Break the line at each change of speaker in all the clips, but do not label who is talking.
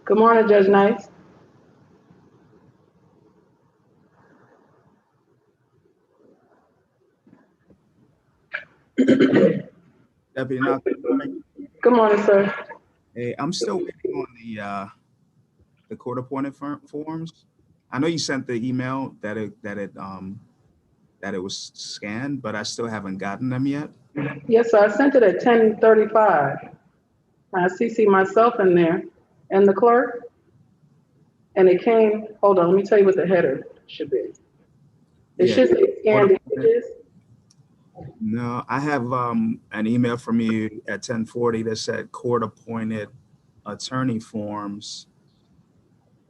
Good morning, Judge Knight.
Deputy Knox, good morning.
Good morning, sir.
Hey, I'm still waiting on the court-appointed forms. I know you sent the email that it was scanned, but I still haven't gotten them yet.
Yes, sir. I sent it at 10:35. I CC myself in there and the clerk, and it came. Hold on, let me tell you what the header should be. It
Yeah.
should say scanned images.
No, I have an email from you at 10:40 that said court-appointed attorney forms.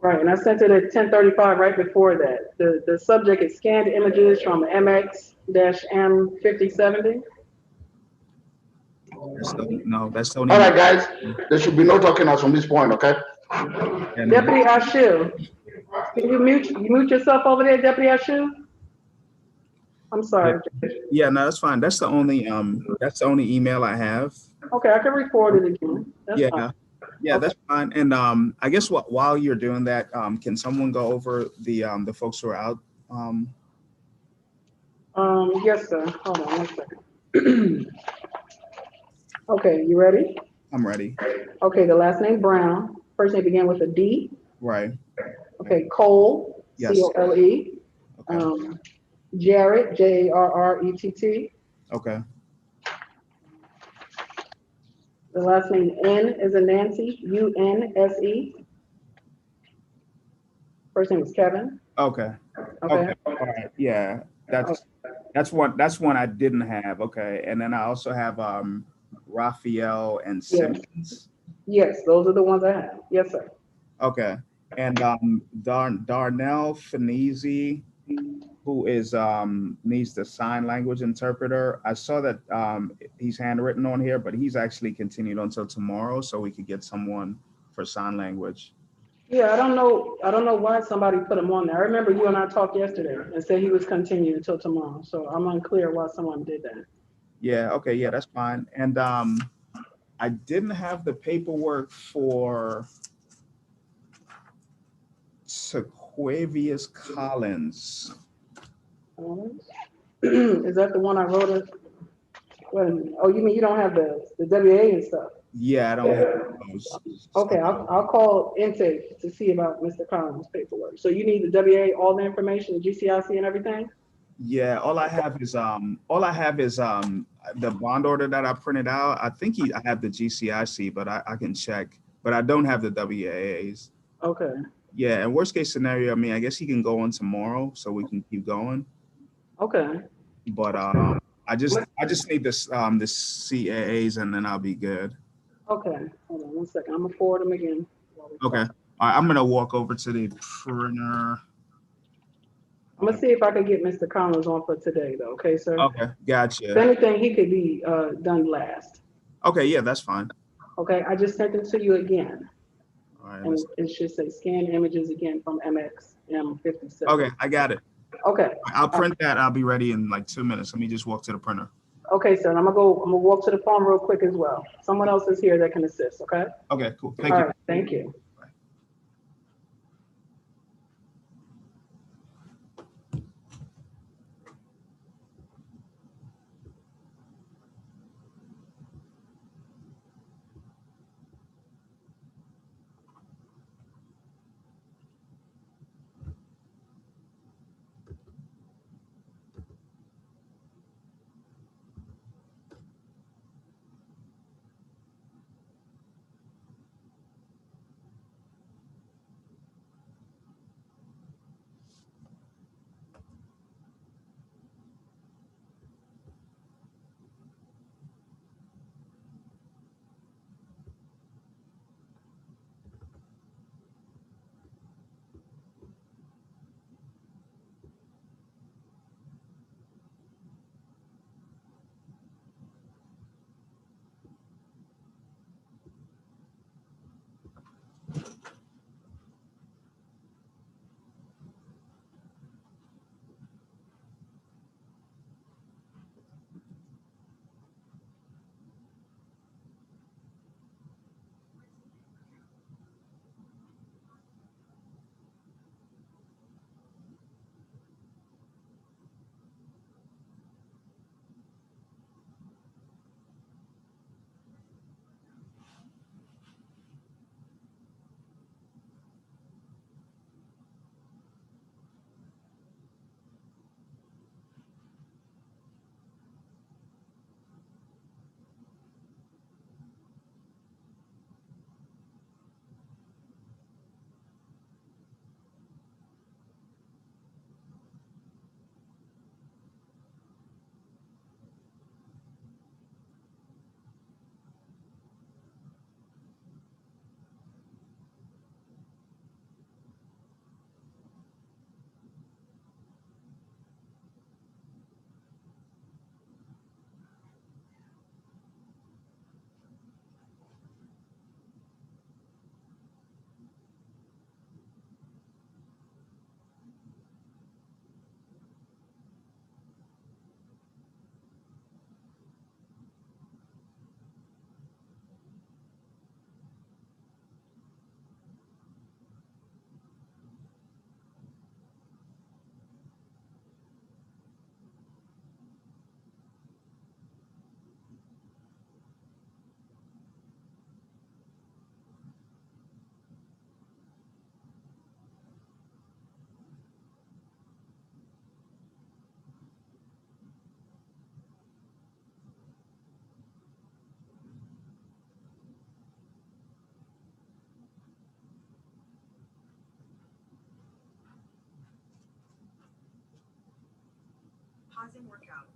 Right, and I sent it at 10:35 right before that. The subject is scanned images from MX-M5070.
That's the only.
All right, guys, there should be no talking us from this point, okay?
Deputy Ashu, can you mute yourself over there, Deputy Ashu? I'm sorry.
Yeah, no, that's fine. That's the only email I have.
Okay, I can record it again. That's fine.
Yeah, okay. That's fine. And I guess while you're doing that, can someone go over the folks who are out?
Yes, sir. Hold on one second. Okay, you ready?
I'm ready.
Okay, the last name Brown. First name began with a D.
Right.
Okay, Cole,
yes.
C-O-L-E.
Okay.
Jarrett, Jarrett.
Okay.
The last name N is in Nancy, U-N-S-E. First name is Kevin.
Okay.
Okay.
All right. Yeah, that's one I didn't have. Okay, and then I also have Raphael and Simmons.
Yes, those are the ones I have. Yes, sir.
Okay, and Darnell Finese, who is needs the sign language interpreter. I saw that he's handwritten on here, but he's actually continued until tomorrow, so we could get someone for sign language.
Yeah, I don't know why somebody put him on there. I remember you and I talked yesterday and said he was continued until tomorrow. So I'm unclear why someone did that.
Yeah, okay, yeah, that's fine. And I didn't have the paperwork for Sequavius Collins.
Is that the one I wrote it? Oh, you mean you don't have the WA and stuff?
Yeah, I don't have those.
Okay, I'll call intake to see about Mr. Collins' paperwork. So you need the WA, all the information, the GCIC and everything?
Yeah, all I have is the bond order that I printed out. I think I have the GCIC, but I can check. But I don't have the WAAs.
Okay.
Yeah, and worst case scenario, I mean, I guess he can go on tomorrow, so we can keep going.
Okay.
But I just need this CAAs, and then I'll be good.
Okay. Hold on one second. I'm gonna forward them again.
Okay. All right, I'm gonna walk over to the printer.
I'm gonna see if I can get Mr. Collins on for today, though. Okay, sir.
Okay, gotcha.
If anything, he could be done last.
Okay, yeah, that's fine.
Okay, I just sent it to you again.
All right.
And it should say scan images again from MX-M57.
Okay, I got it.
Okay.
I'll print that. I'll be ready in like 2 minutes. Let me just walk to the printer.
Okay, sir. I'm gonna walk to the phone real quick as well. Someone else is here that can assist. Okay.
Okay, cool. Thank you.
All right, thank you.
Pausing workout.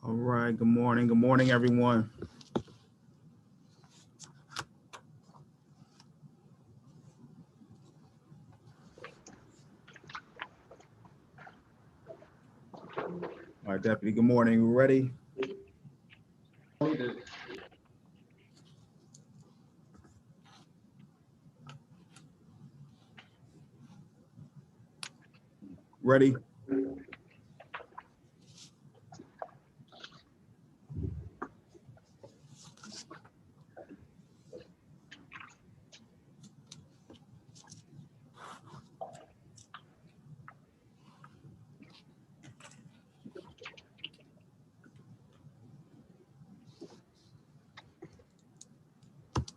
All right, good morning. Good morning, everyone. All right, Deputy, good morning. We ready? Ready?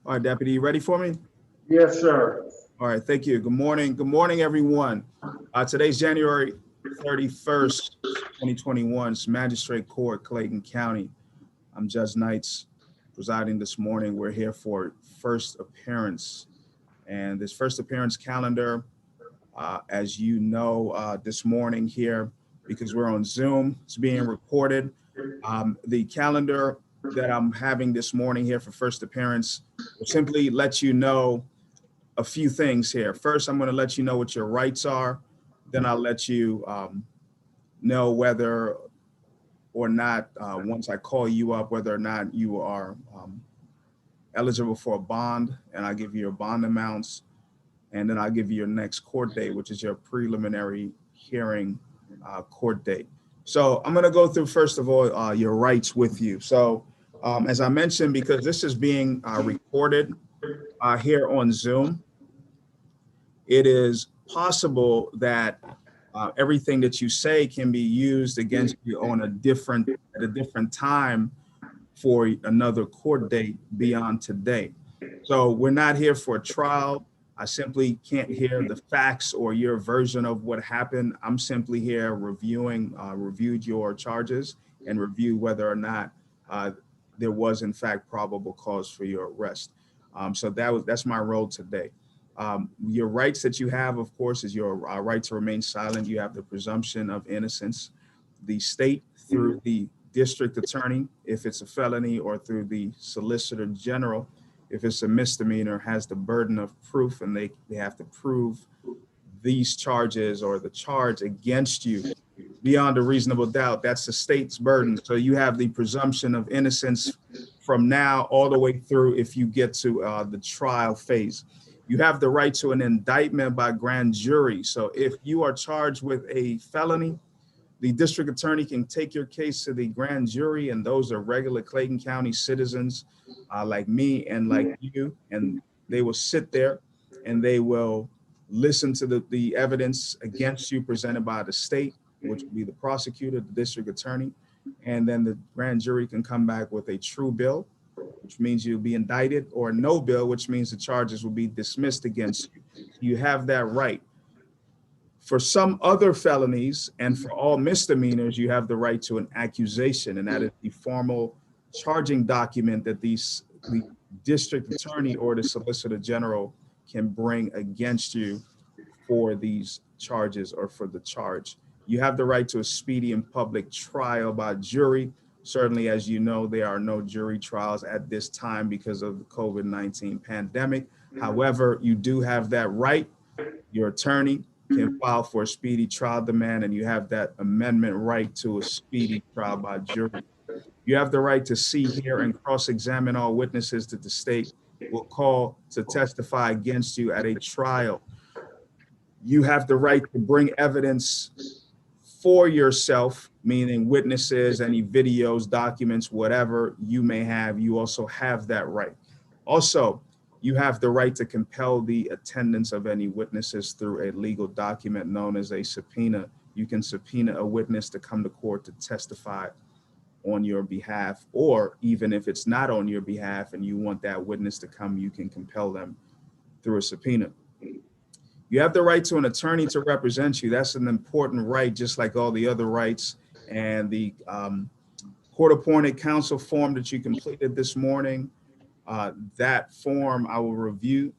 All right, Deputy, you ready for me?
Yes, sir.
All right, thank you. Good morning. Good morning, everyone. Today's January 31st, 2021. It's Magistrate Court, Clayton County. I'm Judge Knights presiding this morning. We're here for first appearance. And this first appearance calendar, as you know, this morning here, because we're on Zoom, it's being recorded. The calendar that I'm having this morning here for first appearance will simply let you know a few things here. First, I'm going to let you know what your rights are. Then I'll let you know whether or not, once I call you up, whether or not you are eligible for a bond, and I'll give you your bond amounts. And then I'll give you your next court date, which is your preliminary hearing court date. So I'm going to go through, first of all, your rights with you. So as I mentioned, because this is being recorded here on Zoom, it is possible that everything that you say can be used against you on at a different time for another court date beyond today. So we're not here for a trial. I simply can't hear the facts or your version of what happened. I'm simply here reviewed your charges and reviewed whether or not there was in fact probable cause for your arrest. So that's my role today. Your rights that you have, of course, is your right to remain silent. You have the presumption of innocence. The state, through the district attorney, if it's a felony, or through the solicitor general, if it's a misdemeanor, has the burden of proof, and they have to prove these charges or the charge against you beyond a reasonable doubt. That's the state's burden. So you have the presumption of innocence from now all the way through if you get to the trial phase. You have the right to an indictment by grand jury. So if you are charged with a felony, the district attorney can take your case to the grand jury, and those are regular Clayton County citizens like me and like you, and they will sit there and they will listen to the evidence against you presented by the state, which will be the prosecutor, the district attorney, and then the grand jury can come back with a true bill, which means you'll be indicted, or no bill, which means the charges will be dismissed against you. You have that right. For some other felonies and for all misdemeanors, you have the right to an accusation, and that is the formal charging document that the district attorney or the solicitor general can bring against you for these charges or for the charge. You have the right to a speedy and public trial by jury. Certainly, as you know, there are no jury trials at this time because of the COVID-19 pandemic. However, you do have that right. Your attorney can file for a speedy trial demand, and you have that amendment right to a speedy trial by jury. You have the right to see, hear, and cross-examine all witnesses that the state will call to testify against you at a trial. You have the right to bring evidence for yourself, meaning witnesses, any videos, documents, whatever you may have, you also have that right. Also, you have the right to compel the attendance of any witnesses through a legal document known as a subpoena. You can subpoena a witness to come to court to testify on your behalf, or even if it's not on your behalf and you want that witness to come, you can compel them through a subpoena. You have the right to an attorney to represent you. That's an important right, just like all the other rights. And the court-appointed counsel form that you completed this morning, that form, I will review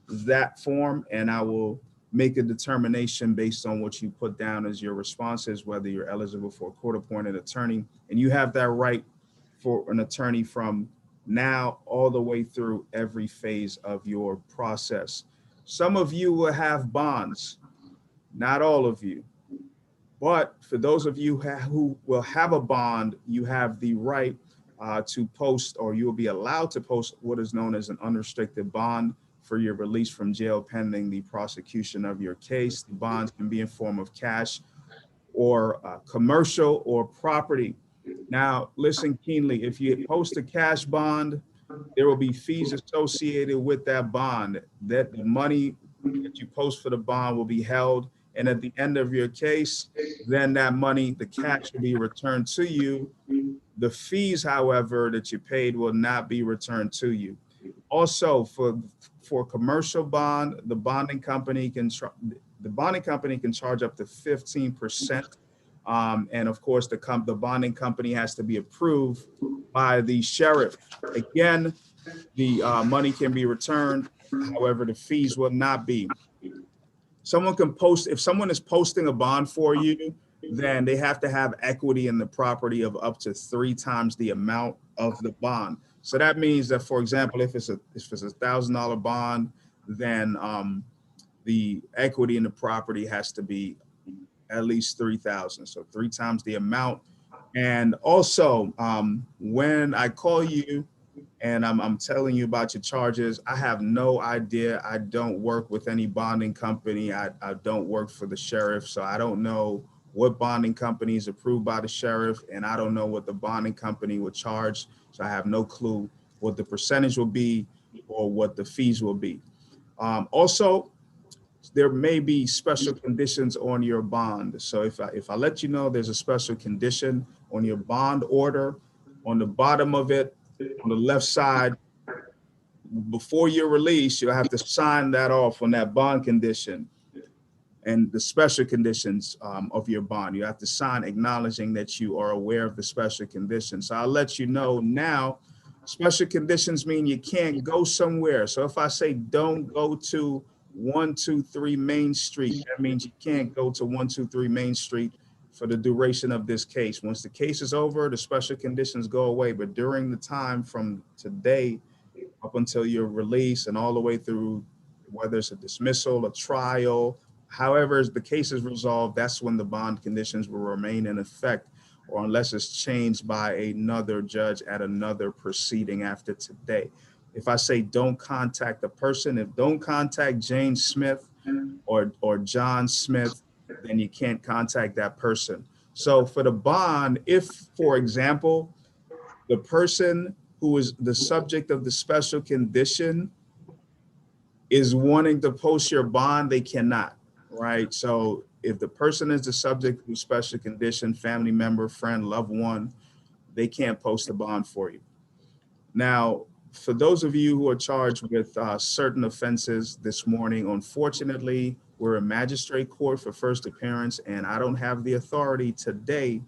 that form and I will make a determination based on what you put down as your responses, whether you're eligible for a court-appointed attorney. And you have that right for an attorney from now all the way through every phase of your process. Some of you will have bonds, not all of you. But for those of you who will have a bond, you have the right to post, or you will be allowed to post what is known as an unrestricted bond for your release from jail pending the prosecution of your case. The bonds can be in form of cash or commercial or property. Now, listen keenly, if you post a cash bond, there will be fees associated with that bond. That the money that you post for the bond will be held, and at the end of your case, then that money, the cash, will be returned to you. The fees, however, that you paid will not be returned to you. Also, for commercial bond, the bonding company can charge up to 15%. And of course, the bonding company has to be approved by the sheriff. Again, the money can be returned. However, the fees will not be. Someone can post, if someone is posting a bond for you, then they have to have equity in the property of up to 3 times the amount of the bond. So that means that, for example, if it's a $1,000 bond, then the equity in the property has to be at least 3,000. So 3 times the amount. And also, when I call you and I'm telling you about your charges, I have no idea. I don't work with any bonding company. I don't work for the sheriff, so I don't know what bonding company is approved by the sheriff, and I don't know what the bonding company would charge. So I have no clue what the percentage will be or what the fees will be. Also, there may be special conditions on your bond. So if I let you know there's a special condition on your bond order, on the bottom of it, on the left side, before your release, you'll have to sign that off on that bond condition and the special conditions of your bond. You have to sign acknowledging that you are aware of the special conditions. So I'll let you know now, special conditions mean you can't go somewhere. So if I say don't go to 123 Main Street, that means you can't go to 123 Main Street for the duration of this case. Once the case is over, the special conditions go away. But during the time from today up until your release and all the way through, whether it's a dismissal, a trial, however the case is resolved, that's when the bond conditions will remain in effect, or unless it's changed by another judge at another proceeding after today. If I say don't contact the person, if don't contact Jane Smith or John Smith, then you can't contact that person. So for the bond, if, for example, the person who is the subject of the special condition is wanting to post your bond, they cannot, right? So if the person is the subject of the special condition, family member, friend, loved one, they can't post a bond for you. Now, for those of you who are charged with certain offenses this morning, unfortunately, we're in magistrate court for first appearance, and I don't have the authority today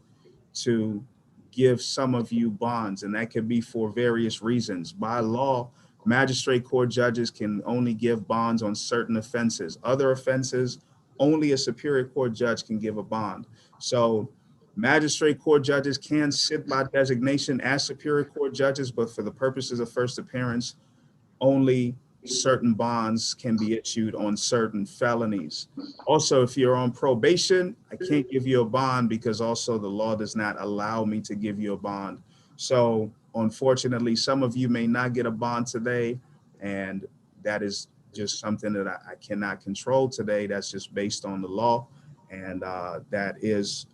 to give some of you bonds, and that could be for various reasons. By law, magistrate court judges can only give bonds on certain offenses. Other offenses, only a superior court judge can give a bond. So magistrate court judges can sit by designation as superior court judges, but for the purposes of first appearance, only certain bonds can be issued on certain felonies. Also, if you're on probation, I can't give you a bond because also the law does not allow me to give you a bond. So unfortunately, some of you may not get a bond today, and that is just something that I cannot control today. That's just based on the law, and that is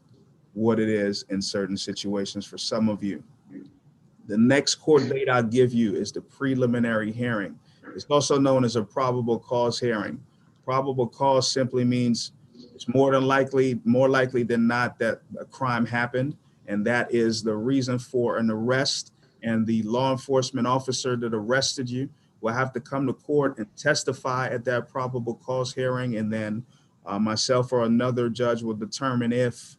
what it is in certain situations for some of you. The next court date I'll give you is the preliminary hearing. It's also known as a probable cause hearing. Probable cause simply means it's more likely than not that a crime happened, and that is the reason for an arrest, and the law enforcement officer that arrested you will have to come to court and testify at that probable cause hearing, and then myself or another judge will determine if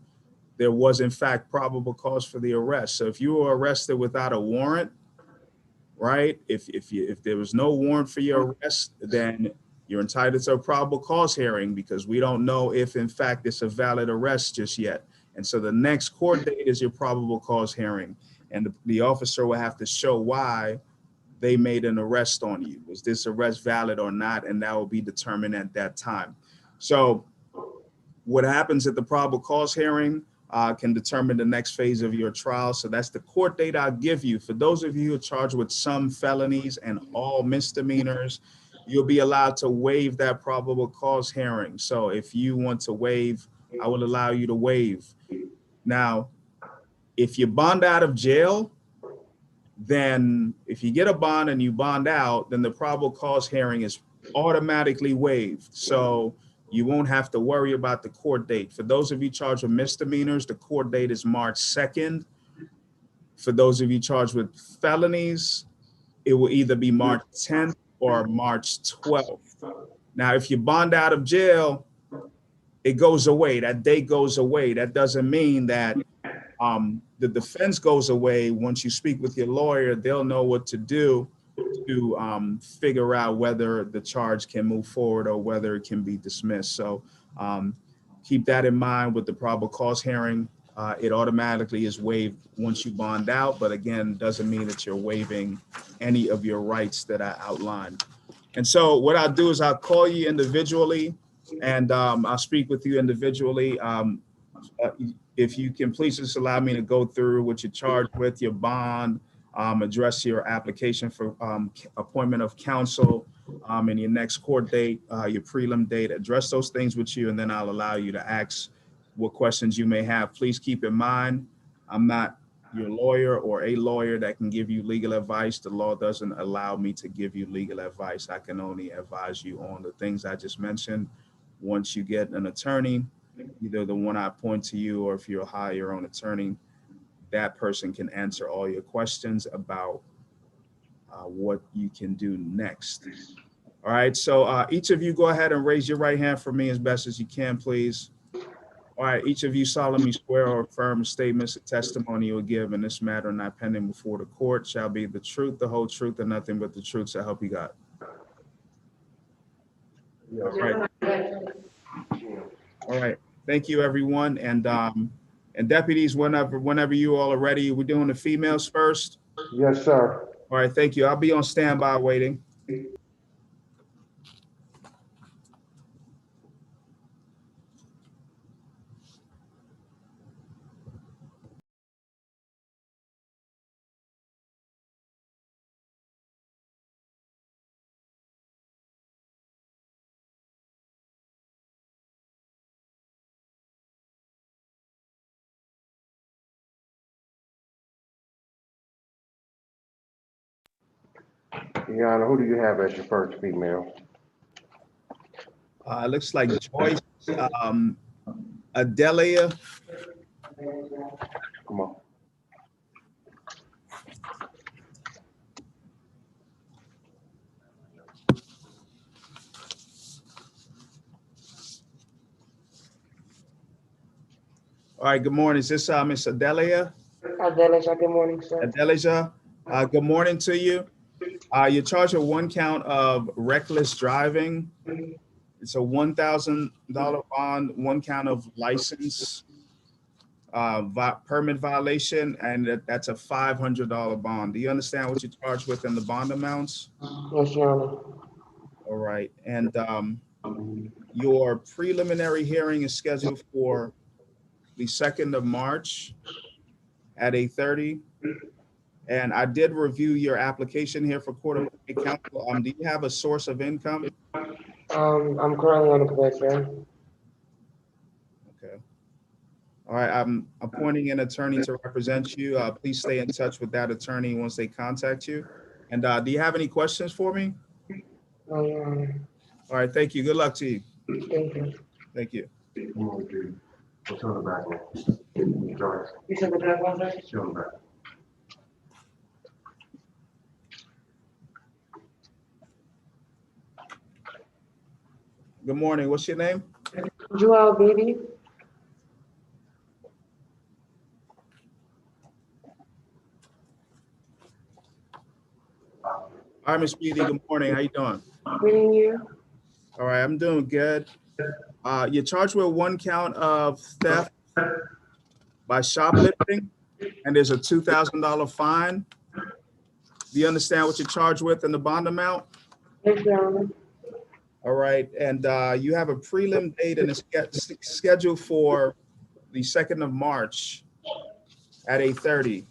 there was in fact probable cause for the arrest. So if you were arrested without a warrant, right? If there was no warrant for your arrest, then you're entitled to a probable cause hearing, because we don't know if in fact it's a valid arrest just yet. And so the next court date is your probable cause hearing, and the officer will have to show why they made an arrest on you. Was this arrest valid or not? And that will be determined at that time. So what happens at the probable cause hearing can determine the next phase of your trial. So that's the court date I'll give you. For those of you who are charged with some felonies and all misdemeanors, you'll be allowed to waive that probable cause hearing. So if you want to waive, I will allow you to waive. Now, if you bond out of jail, then if you get a bond and you bond out, then the probable cause hearing is automatically waived. So you won't have to worry about the court date. For those of you charged with misdemeanors, the court date is March 2nd. For those of you charged with felonies, it will either be March 10th or March 12th. Now, if you bond out of jail, it goes away. That date goes away. That doesn't mean that the defense goes away. Once you speak with your lawyer, they'll know what to do to figure out whether the charge can move forward or whether it can be dismissed. So keep that in mind with the probable cause hearing. It automatically is waived once you bond out, but again, doesn't mean that you're waiving any of your rights that I outlined. And so what I'll do is I'll call you individually, and I'll speak with you individually. If you can please just allow me to go through what you're charged with, your bond, address your application for appointment of counsel, and your next court date, your prelim date, address those things with you, and then I'll allow you to ask what questions you may have. Please keep in mind, I'm not your lawyer or a lawyer that can give you legal advice. The law doesn't allow me to give you legal advice. I can only advise you on the things I just mentioned. Once you get an attorney, either the one I appoint to you, or if you'll hire your own attorney, that person can answer all your questions about what you can do next. All right, so each of you go ahead and raise your right hand for me as best as you can, please. All right, each of you solemnly swear or affirm statements of testimony you will give in this matter not pending before the court shall be the truth, the whole truth, and nothing but the truth, so help you God. All right. All right. Thank you, everyone. And deputies, whenever you all are ready, we're doing the females first.
Yes, sir.
All right. Thank you. I'll be on standby waiting.
Your Honor, who do you have as your first female?
It looks like Joyce, Adelia.
Come on.
All right. Good morning. Is this Miss Adelia?
Adelia, good morning, sir.
Adelia, good morning to you. You're charged with one count of reckless driving. It's a $1,000 bond, one count of license, permit violation, and that's a $500 bond. Do you understand what you're charged with in the bond amounts?
Yes, Your Honor.
All right. And your preliminary hearing is scheduled for the 2nd of March at 8:30. And I did review your application here for Court of Counsel. Do you have a source of income?
I'm currently unemployed, sir.
Okay. All right, I'm appointing an attorney to represent you. Please stay in touch with that attorney once they contact you. And do you have any questions for me?
No, Your Honor.
All right, thank you. Good luck to you.
Thank you.
Thank you.
What's on the back one? Joyce,
You said the black one, sir?
show them back.
Good morning. What's your name?
Joel Beatty.
All right, Ms. Beatty, good morning. How you doing?
Greeting you.
All right, I'm doing good. You're charged with 1 count of theft by shoplifting, and there's a $2,000 fine. Do you understand what you're charged with and the bond amount?
Yes, Your Honor.
All right, and you have a prelim date and it's scheduled for the 2nd of March at 8:30.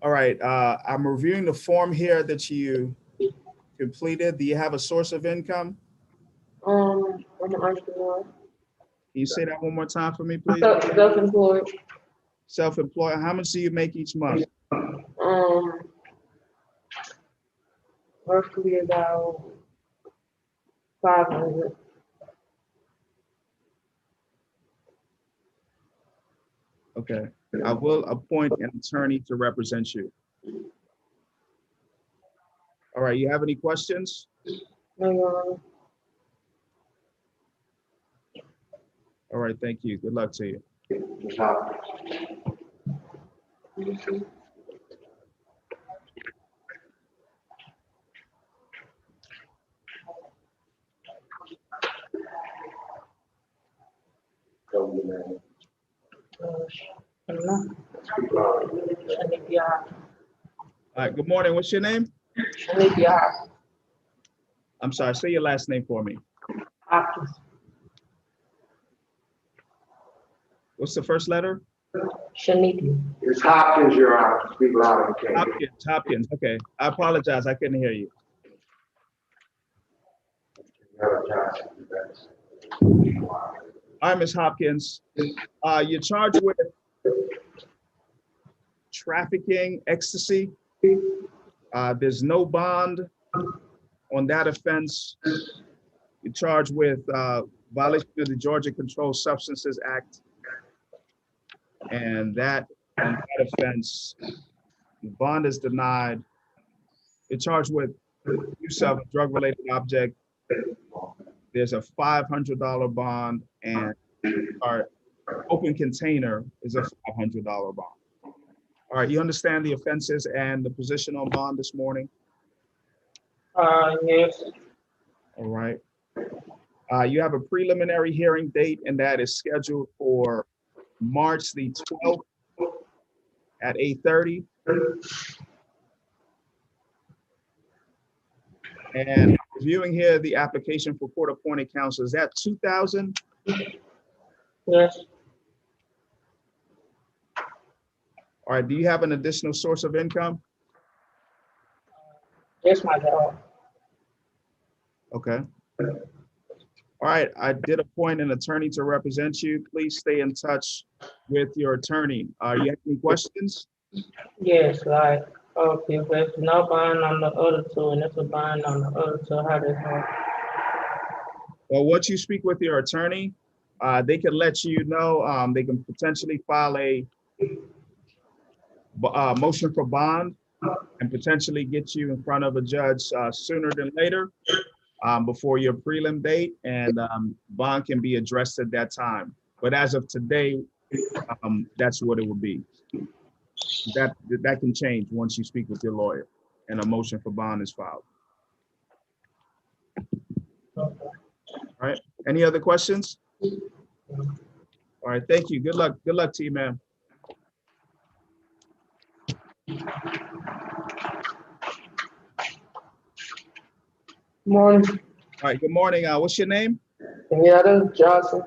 All right, I'm reviewing the form here that you completed. Do you have a source of income?
I'm an entrepreneur.
Can you say that one more time for me, please?
Self-employed.
Self-employed, how much do you make each month?
Roughly about 500.
Okay, I will appoint an attorney to represent you. All right, you have any questions?
No, Your Honor.
All right, thank you. Good luck to you.
Ms. Hopkins, show them the name. Speak loud.
All right, good morning. What's your name? I'm sorry, say your last name for me.
Hopkins.
What's the first letter?
Shaniqua.
It's Hopkins, Your Honor. Speak loud. You can't.
Hopkins, okay. I apologize, I couldn't hear you.
Johnson, that's.
All right, Ms. Hopkins, you're charged with trafficking ecstasy. There's no bond on that offense. You're charged with violation of the Georgia Controlled Substances Act. And on that offense, the bond is denied. You're charged with use of a drug-related object. There's a $500 bond, and our open container is a $500 bond. All right, you understand the offenses and the position on bond this morning?
Yes.
All right. You have a preliminary hearing date, and that is scheduled for March the 12th at 8:30. And reviewing here the application for court-appointed counsel, is that $2,000?
Yes.
All right, do you have an additional source of income?
Yes, my job.
Okay. All right, I did appoint an attorney to represent you. Please stay in touch with your attorney. You have any questions?
Yes, like, okay, but if no bond on the other two and it's a bond on the other two, how does that?
Well, once you speak with your attorney, they can let you know, they can potentially file a motion for bond and potentially get you in front of a judge sooner than later before your prelim date, and bond can be addressed at that time. But as of today, that's what it will be. That can change once you speak with your lawyer and a motion for bond is filed. All right, any other questions? All right, thank you. Good luck to you, ma'am.
Morning.
All right, good morning. What's your name?
Sharonda Johnson.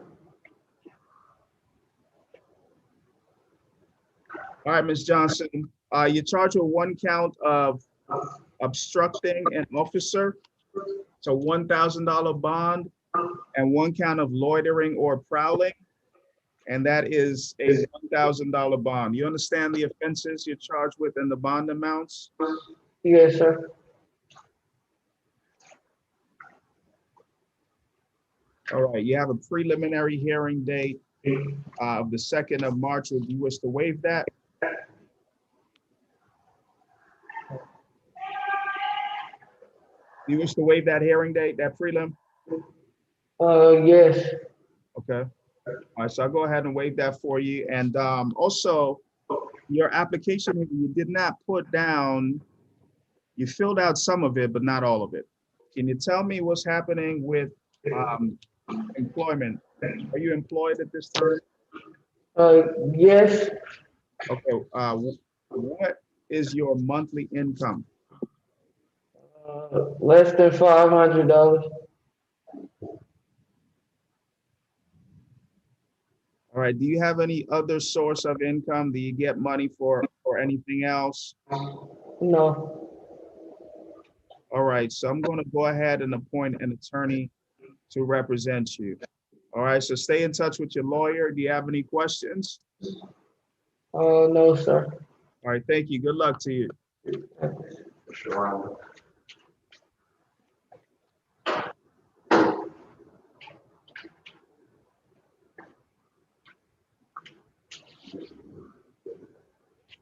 All right, Ms. Johnson, you're charged with 1 count of obstructing an officer. It's a $1,000 bond and 1 count of loitering or prowling. and that is a $1,000 bond. You understand the offenses you're charged with and the bond amounts?
Yes, sir.
All right, you have a preliminary hearing date of the 2nd of March. Would you wish to waive that? You wish to waive that hearing date, that prelim?
Yes.
Okay. All right, so I'll go ahead and waive that for you. And also, your application, you did not put down, you filled out some of it, but not all of it. Can you tell me what's happening with employment? Are you employed at this time?
Yes.
Okay. What is your monthly income?
Less than $500.
All right. Do you have any other source of income? Do you get money for anything else?
No.
All right. So I'm going to go ahead and appoint an attorney to represent you. All right. So stay in touch with your lawyer. Do you have any questions?
No, sir.
All right. Thank you. Good luck to you.
Sharonda.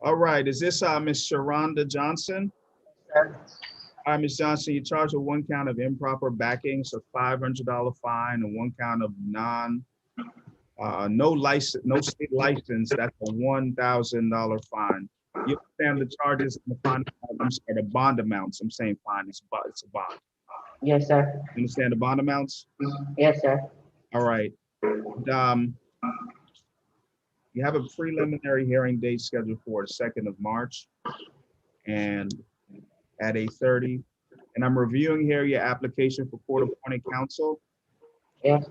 All right. Is this Miss Sharonda Johnson?
Sir.
All right, Ms. Johnson, you're charged with 1 count of improper backing, so $500 fine, and 1 count of no license, no state license. That's a $1,000 fine. You understand the charges and the fine? I'm sorry, the bond amounts. I'm saying fine. It's a bond.
Yes, sir.
You understand the bond amounts?
Yes, sir.
All right. You have a preliminary hearing date scheduled for the 2nd of March, and at 8:30. And I'm reviewing here your application for court-appointed counsel.
Yes.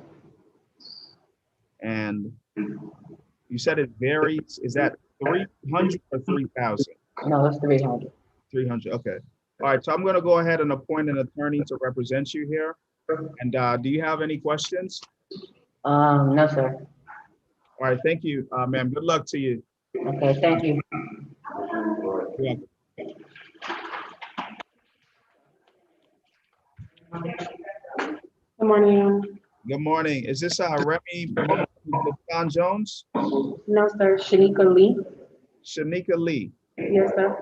And you said it varies. Is that 300 or 3,000?
No, it's 300.
300. Okay. All right. So I'm going to go ahead and appoint an attorney to represent you here. And do you have any questions?
No, sir.
All right. Thank you, ma'am. Good luck to you.
Okay, thank you.
Yeah.
Good morning.
Good morning. Is this Remy LaShawn Jones?
No, sir. Shanika Lee.
Shanika Lee.
Yes, sir.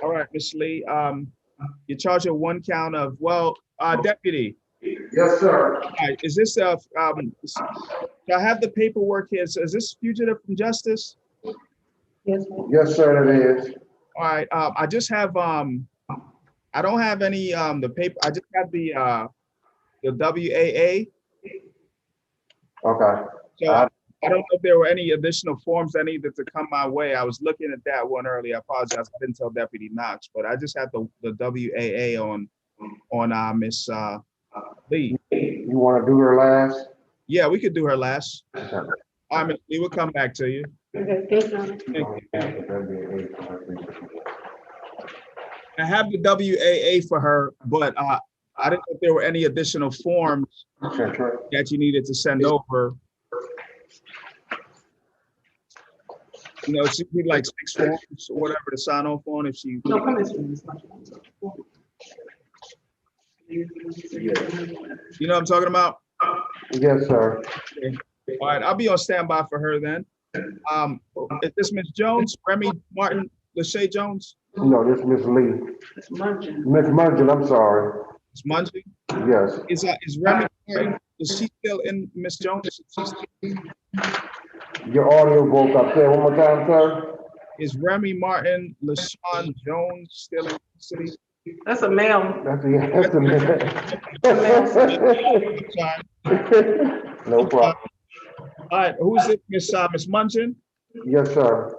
All right, Miss Lee. You're charged with 1 count of, deputy.
Yes, sir.
All right, is this I have the paperwork here. So is this fugitive from justice?
Yes, sir.
Yes, sir, it is.
All right, I just have I don't have any the paper. I just have the WAA.
Okay.
So I don't know if there were any additional forms that needed to come my way. I was looking at that one earlier. I apologize. I didn't tell Deputy Knox, but I just have the WAA on Miss Lee.
You want to do her last?
Yeah, we could do her last.
Okay.
All right, Miss Lee, we'll come back to you.
Okay, thank you.
Thank you. I have the WAA for her, but I didn't know if there were any additional forms that you needed to send over. You know, she need like 6 forms or whatever to sign off on if she.
No, come this way.
You know what I'm talking about?
Yes, sir.
Okay. All right, I'll be on standby for her then. Is this Miss Jones, Remy Martin, Lachey Jones?
No, this is Miss Lee.
It's Munchkin.
Miss Mungin, I'm sorry.
It's Mungie?
Yes.
Is Remy Martin, is she still in, Miss Jones?
Your audio broke up there. One more time, sir.
Is Remy Martin, LaShawn Jones still in the city?
That's a male.
That's the No problem.
All right, who's it, Miss Mungeon?
Yes, sir.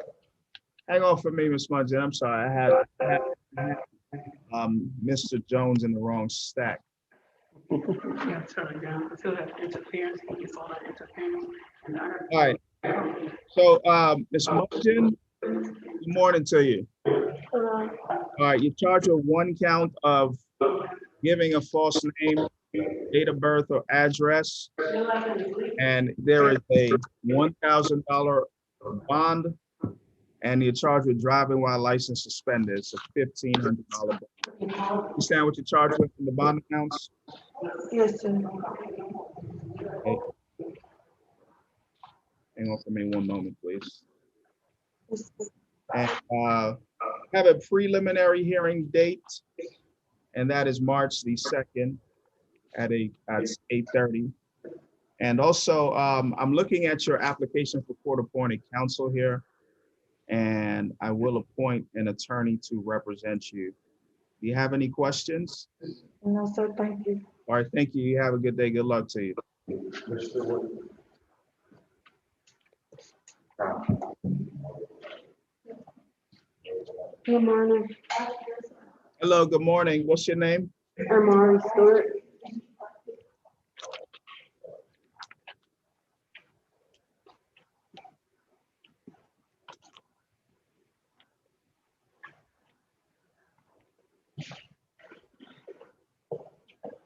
Hang on for me, Miss Mungeon. I'm sorry, I had Mr. Jones in the wrong stack.
Yeah, turn it down. I still have interference. He gets all that interference.
All right. So, Ms. Mungeon, good morning to you. All right, you're charged with 1 count of giving a false name date of birth or address. And there is a $1,000 bond, and you're charged with driving while license suspended. It's a $1,500 bond. You understand what you're charged with in the bond amounts?
Yes, sir.
Okay. Hang on for me one moment, please. And have a preliminary hearing date, and that is March the 2nd at 8:30. And also, I'm looking at your application for court-appointed counsel here, and I will appoint an attorney to represent you. Do you have any questions?
No, sir, thank you.
All right, thank you. You have a good day. Good luck to you.
Good morning,
Hello, good morning. What's your name?
Amari Stewart.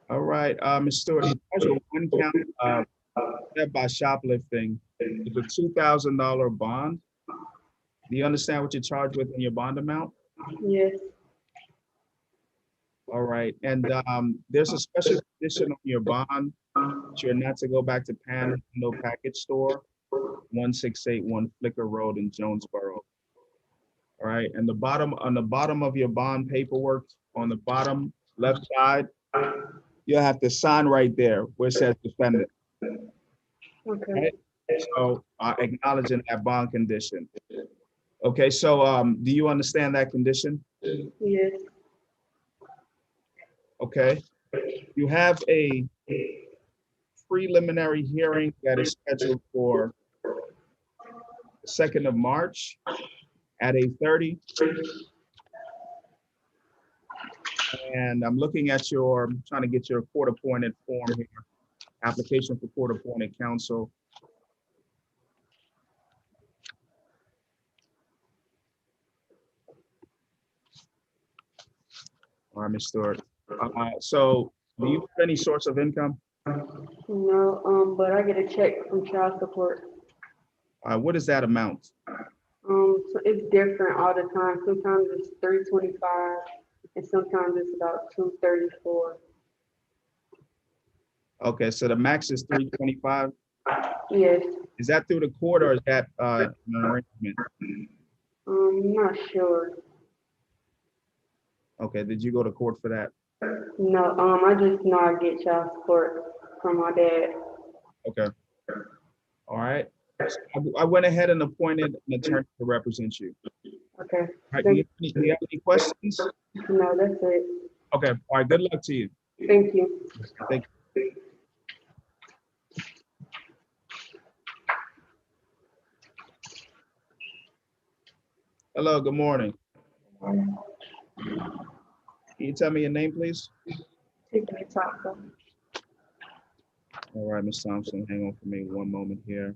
All right, Ms. Stewart, you charge a one count theft by shoplifting. It's a $2,000 bond. Do you understand what you're charged with in your bond amount?
Yes,
All right, and there's a special condition on your bond that you're not to go back to Panhandle Package Store, 1681 Flicker Road in Jonesboro. All right, and on the bottom of your bond paperwork, on the bottom left side, you'll have to sign right there where it says defendant.
okay,
Right? So acknowledging that bond condition. Okay, so do you understand that condition?
yes,
Okay. You have a preliminary hearing that is scheduled for the 2nd of March at 8:30. And I'm looking at I'm trying to get your court-appointed form here, application for court-appointed counsel. All right, Ms. Stewart. So do you have any source of income?
no, but I get a check from child support.
What is that amount?
So it's different all the time. Sometimes it's $325, and sometimes it's about $234.
Okay, so the max is $325.
Yes,
Is that through the court or is that an arrangement?
not sure.
Okay, did you go to court for that?
No, I just know I get child support from my dad.
Okay. All right. So I went ahead and appointed an attorney to represent you.
Okay,
All right, do you have any questions?
no, that's it.
Okay, all right, good luck to you.
Thank you.
Thank you. Hello, good morning. Can you tell me your name, please?
Tiffany Thompson.
All right, Ms. Thompson, hang on for me one moment here.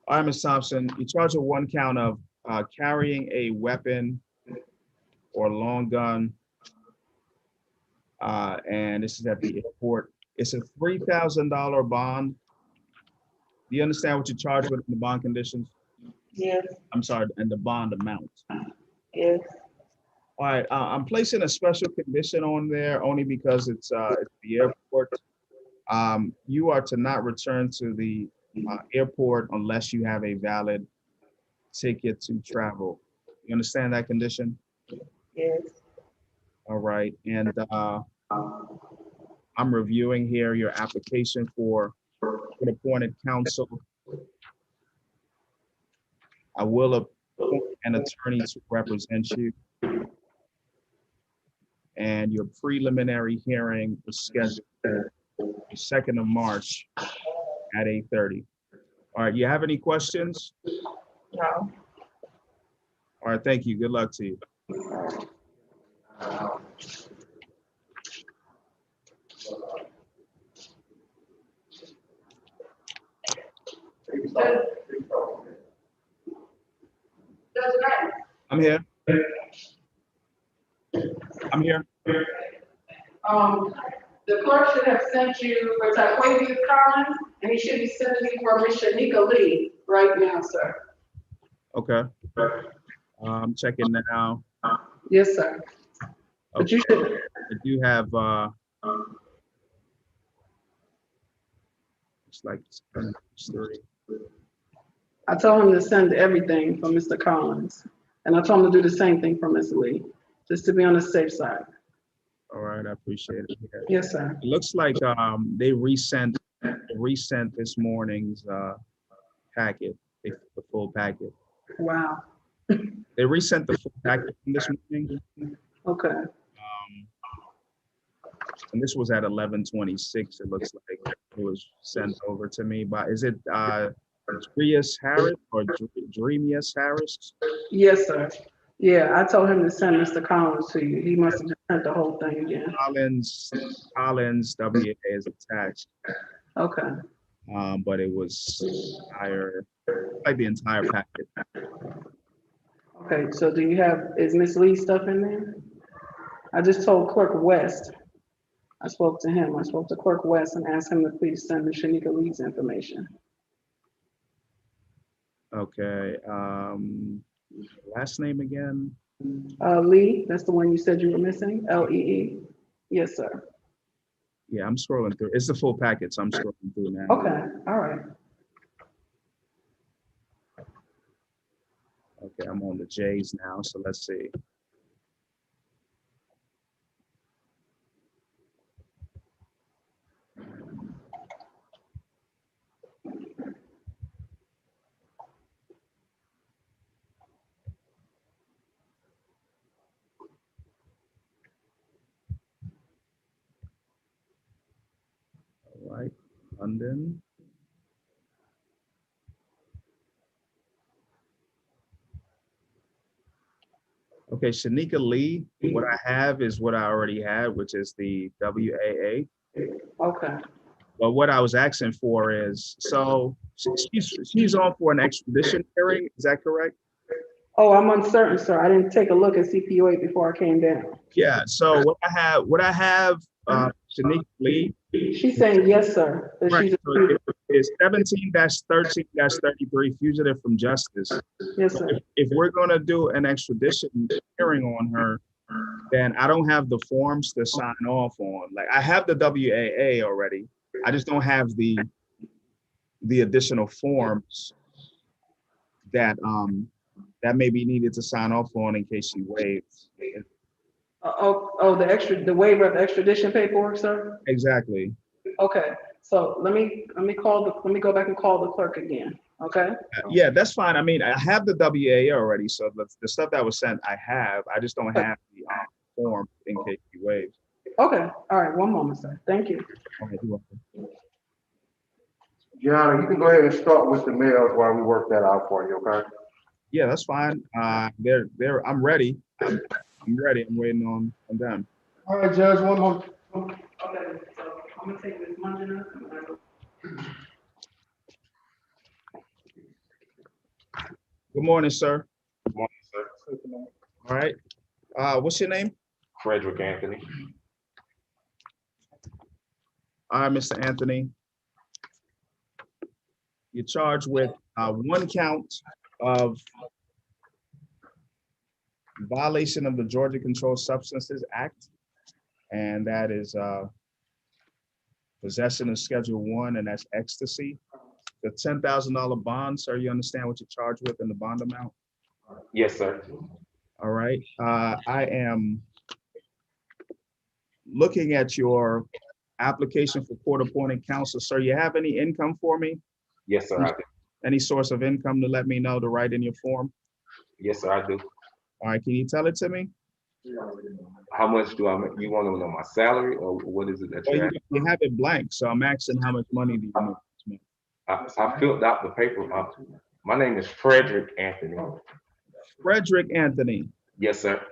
All right, Ms. Thompson, you charge a one count of carrying a weapon or long gun. And this is at the airport. It's a $3,000 bond. Do you understand what you're charged with in the bond conditions?
Yes,
I'm sorry, and the bond amount.
yes,
All right, I'm placing a special condition on there only because it's the airport. You are to not return to the airport unless you have a valid ticket to travel. You understand that condition?
yes.
All right, and I'm reviewing here your application for appointed counsel. I will appoint an attorney to represent you. And your preliminary hearing is scheduled for the 2nd of March at 8:30. All right, you have any questions?
No.
All right, thank you. Good luck to you. I'm here. I'm here.
The clerk should have sent you for Taquavius Collins, and he should be sending you for Miss Shanika Lee right now, sir.
Okay. I'm checking now.
Yes, sir. But
Okay.
you should,
I do have, it's like 3.
I told him to send everything for Mr. Collins, and I told him to do the same thing for Miss Lee, just to be on the safe side.
All right, I appreciate it. Yeah.
Yes, sir.
It looks like they resent this morning's packet, the full packet.
Wow.
They resent the full packet from this morning.
Okay.
And this was at 11:26. It looks like it was sent over to me by, is it Dreas Harris or Dreamius Harris?
Yes, sir. Yeah, I told him to send Mr. Collins to you. He must have just sent the whole thing again.
Collins WA is attached.
Okay.
But it was like the entire packet.
Okay, so do you have, is Miss Lee stuff in there? I just told Clerk West. I spoke to him. I spoke to Clerk West and asked him to please send me Shanika Lee's information.
Okay, last name again?
Lee, that's the one you said you were missing, Lee. Yes, sir.
Yeah, I'm scrolling through. It's the full packet, so I'm scrolling through now.
Okay, all right.
Okay, I'm on the J's now, so let's see. All right, London. Okay, Shanika Lee, what I have is what I already had, which is the WAA.
Okay.
But what I was asking for is, so she's on for an extradition hearing, is that correct?
Oh, I'm uncertain, sir. I didn't take a look at CPO8 before I came down.
Yeah, so what I have, Shanika Lee.
She's saying yes, sir. That
Right,
she's
so it's 17-13-33 fugitive from justice.
yes, sir.
If we're gonna do an extradition hearing on her, then I don't have the forms to sign off on. Like, I have the WAA already. I just don't have the additional forms that that may be needed to sign off on in case she waives.
The waiver of extradition paperwork, sir?
Exactly.
Okay, so let me go back and call the clerk again, okay?
Yeah, that's fine. I mean, I have the WAA already, so the stuff that was sent, I have. I just don't have the form in case she waives.
Okay, all right, one moment, sir. Thank you.
Okay, you're welcome.
Gianna, you can go ahead and start with the mails while we work that out for you, okay?
Yeah, that's fine. I'm ready. I'm ready. I'm waiting on them.
All right, Judge, one more.
Okay, so I'm gonna take this Monday.
Good morning, sir.
Good morning, sir.
All right. What's your name?
Frederick Anthony.
All right, Mr. Anthony. You're charged with one count of violation of the Georgia Controlled Substances Act, and that is possession of Schedule 1, and that's ecstasy. The $10,000 bond, sir, you understand what you're charged with in the bond amount?
Yes, sir.
All right. I am looking at your application for court-appointed counsel. Sir, you have any income for me?
Yes, sir, I do.
Any source of income to let me know to write in your form?
Yes, sir, I do.
All right, can you tell it to me?
How much do I make? You want to know my salary or what is it that
Well,
you
you have it blank, so I'm asking how much money do you make?
I filled out the paper. My name is Frederick Anthony.
Frederick Anthony.
Yes, sir.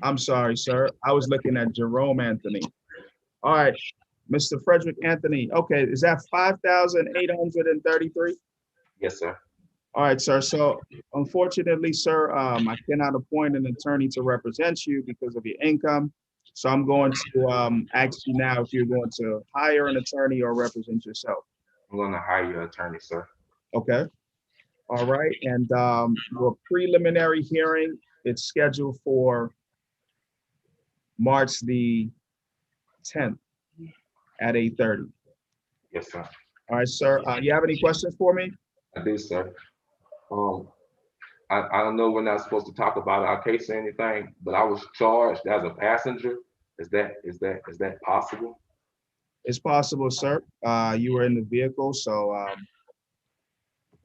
I'm sorry, sir. I was looking at Jerome Anthony. All right. Mr. Frederick Anthony, okay, is that 5,833?
Yes, sir.
All right, sir. So unfortunately, sir, I cannot appoint an attorney to represent you because of your income. So I'm going to ask you now if you're going to hire an attorney or represent yourself.
I'm gonna hire your attorney, sir.
Okay. All right. And your preliminary hearing, it's scheduled for March the 10th at 8:30.
Yes, sir.
All right, sir. You have any questions for me?
I do, sir. I don't know, we're not supposed to talk about our case or anything, but I was charged as a passenger. Is that possible?
It's possible, sir. You were in the vehicle, so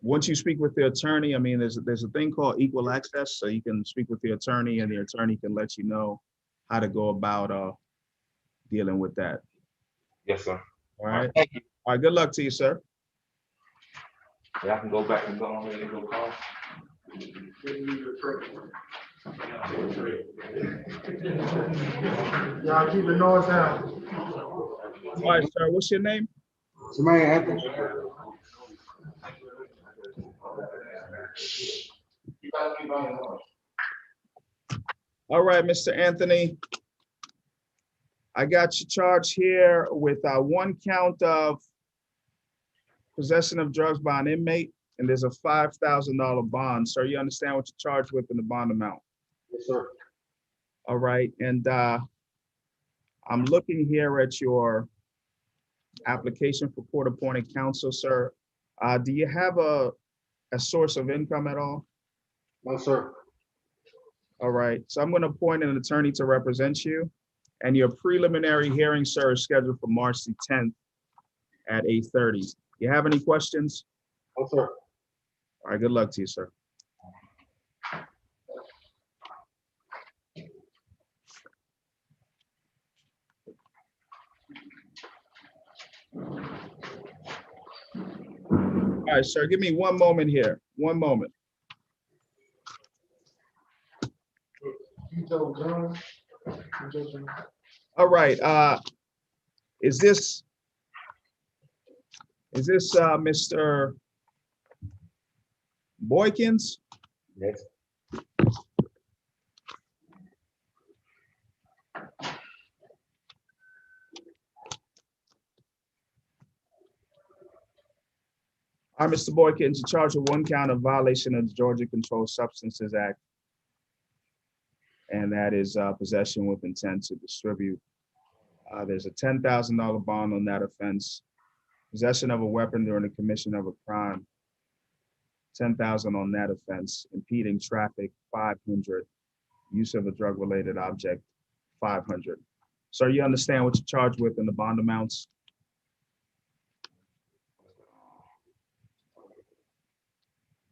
once you speak with the attorney, I mean, there's a thing called equal access, so you can speak with the attorney, and the attorney can let you know how to go about dealing with that.
Yes, sir.
All right.
Thank you.
All right. Good luck to you, sir.
Yeah, I can go back and go on here and go call.
Y'all keep the noise down.
All right, sir. What's your name?
Jermaine Anthony.
All right, Mr. Anthony. I got you charged here with one count of possession of drugs by an inmate, and there's a $5,000 bond. Sir, you understand what you're charged with in the bond amount?
Yes, sir.
All right, and I'm looking here at your application for court-appointed counsel, sir. Do you have a source of income at all?
No, sir.
All right, so I'm going to appoint an attorney to represent you, and your preliminary hearing, sir, is scheduled for March the 10th at 8:30. You have any questions?
No, sir.
All right, good luck to you, sir. All right, sir, give me one moment here. One moment.
You told John.
All right, is this Mr. Boykins?
Yes.
All right, Mr. Boykins, you're charged with one count of violation of the Georgia Controlled Substances Act, and that is possession with intent to distribute. There's a $10,000 bond on that offense. Possession of a weapon during the commission of a crime, $10,000 on that offense. Impeding traffic, $500. Use of a drug-related object, $500. So you understand what you're charged with in the bond amounts?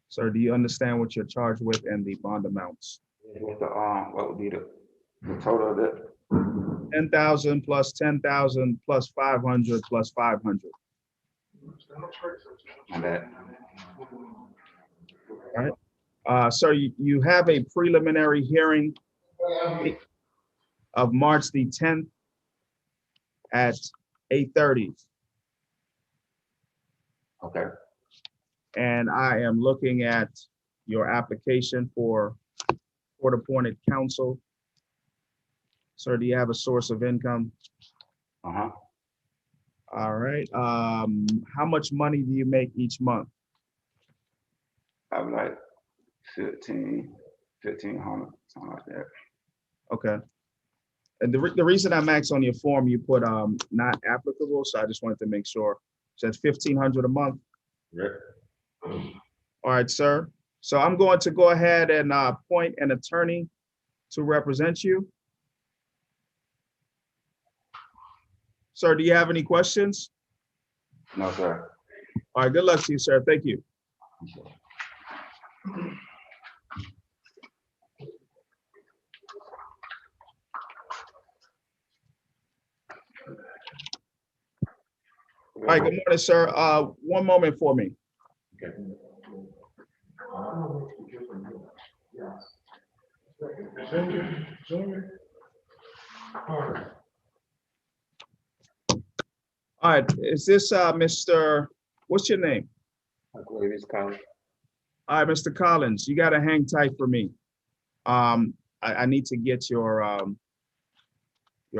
Sir, do you understand what you're charged with and the bond amounts?
With the, what would be the total of that?
10,000 plus 10,000 plus 500 plus 500.
And that,
All right. So you have a preliminary hearing of March the 10th at 8:30.
okay.
And I am looking at your application for court-appointed counsel. Sir, do you have a source of income?
Uh-huh.
All right. How much money do you make each month?
I'm like 1,500, something like that.
Okay. And the reason I'm asking on your form, you put not applicable, so I just wanted to make sure. So that's 1,500 a month.
Yeah.
All right, sir. So I'm going to go ahead and appoint an attorney to represent you. Sir, do you have any questions?
No, sir.
All right, good luck to you, sir. Thank you. All right, good morning, sir. One moment for me.
Okay.
Junior. All right.
All right, is this Mr., what's your name?
I believe it's Counsel.
All right, Mr. Collins, you gotta hang tight for me. I need to get your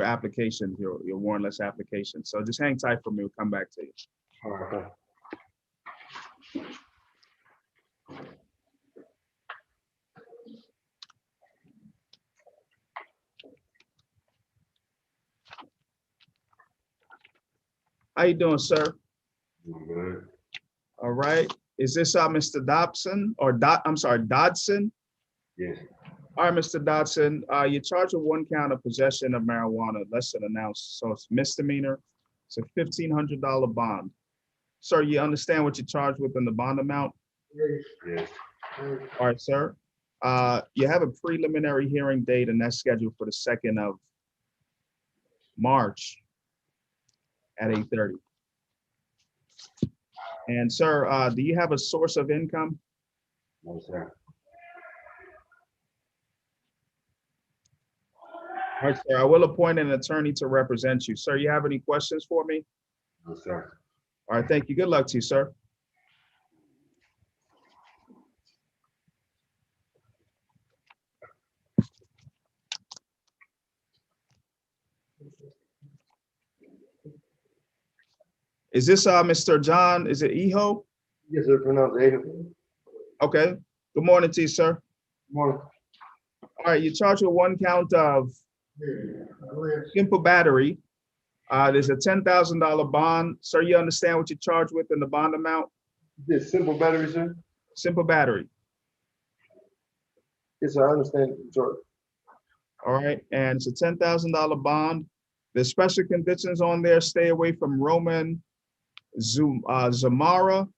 application, your warrantless application. So just hang tight for me, we'll come back to you.
All right.
How you doing, sir?
Good.
All right, is this Mr. Dobson or Dodson?
Yes.
All right, Mr. Dodson, you're charged with 1 count of possession of marijuana less than an ounce, so it's misdemeanor. It's a $1,500 bond. Sir, you understand what you're charged with in the bond amount?
Yes.
All right, sir. You have a preliminary hearing date, and that's scheduled for the 2nd of March at 8:30. And sir, do you have a source of income?
No, sir.
All right, sir, I will appoint an attorney to represent you. Sir, you have any questions for me?
No, sir.
All right, thank you. Good luck to you, sir. Is this Mr. John, is it Eho?
Yes, sir, pronounced A.
Okay, good morning to you, sir.
Morning.
All right, you're charged with 1 count of simple battery. There's a $10,000 bond. Sir, you understand what you're charged with in the bond amount?
This simple battery, sir?
Simple battery.
Yes, sir, I understand, sir.
All right, and it's a $10,000 bond. There's special conditions on there. Stay away from Roman Zamara.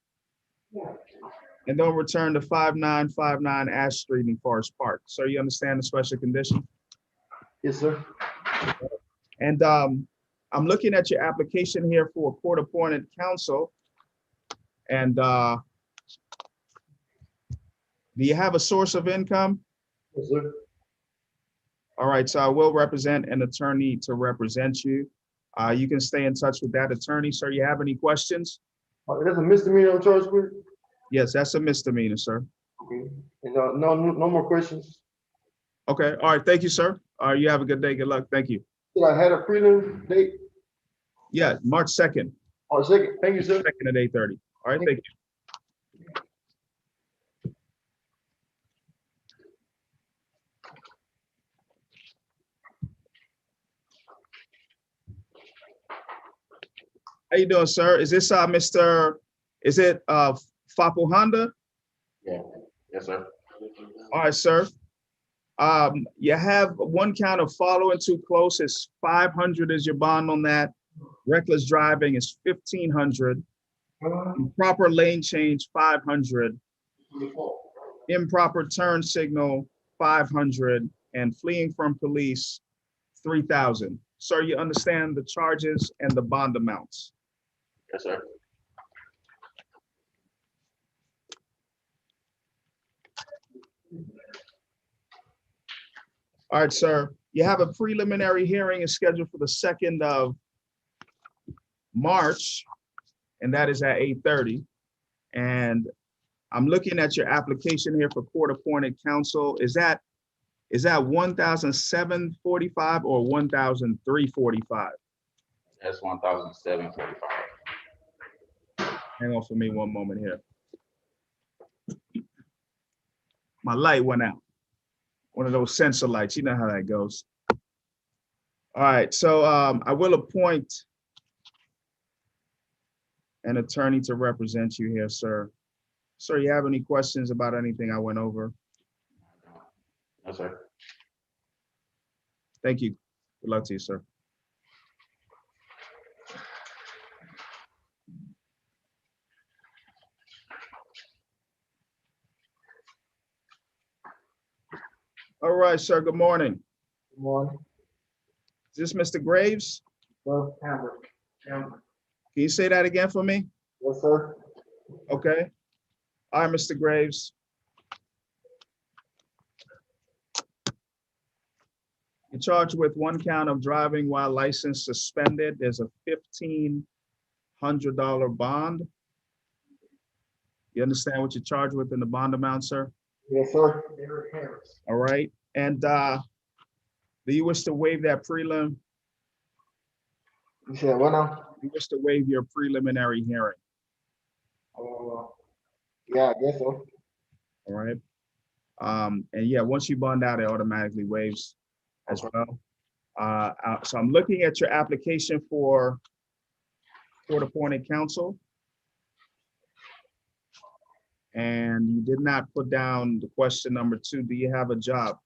And don't return to 5959 Ash Street in Forest Park. Sir, you understand the special condition?
Yes, sir.
And I'm looking at your application here for a court-appointed counsel. And do you have a source of income?
Yes, sir.
All right, so I will represent an attorney to represent you. You can stay in touch with that attorney. Sir, you have any questions?
That's a misdemeanor I'm charged with?
Yes, that's a misdemeanor, sir.
Okay. And no more questions?
Okay, all right, thank you, sir. You have a good day, good luck, thank you.
Did I had a prelim date?
Yeah, March 2nd,
Oh, second, thank you, sir.
2nd at 8:30. All right, thank you. How you doing, sir? Is this Mr. Is it Fapo Honda?
Yeah. Yes, sir.
All right, sir. You have 1 count of following too close. It's 500 is your bond on that. Reckless driving is 1,500. Improper lane change, 500. Improper turn signal, 500. And fleeing from police, 3,000. Sir, you understand the charges and the bond amounts?
Yes, sir.
All right, sir. You have a preliminary hearing is scheduled for the 2nd of March, and that is at 8:30. And I'm looking at your application here for court-appointed counsel. Is that 1,745 or 1,345?
That's 1,745.
Hang on for me 1 moment here. My light went out. One of those sensor lights, you know how that goes. All right, so I will appoint an attorney to represent you here, sir. Sir, you have any questions about anything I went over?
Yes, sir.
Thank you. Good luck to you, sir. All right, sir, good morning.
Good morning.
Is this Mr. Graves?
Sir, Amber.
Can you say that again for me?
Yes, sir.
Okay. All right, Mr. Graves. You're charged with 1 count of driving while license suspended. There's a $15 $100 bond. You understand what you're charged with in the bond amount, sir?
Yes, sir.
All right. And do you wish to waive that prelim?
You said what now?
You wish to waive your preliminary hearing?
Yeah, I guess so.
All right. And yeah, once you bond out, it automatically waives as well. So I'm looking at your application for court-appointed counsel. And you did not put down the question number 2. Do you have a job?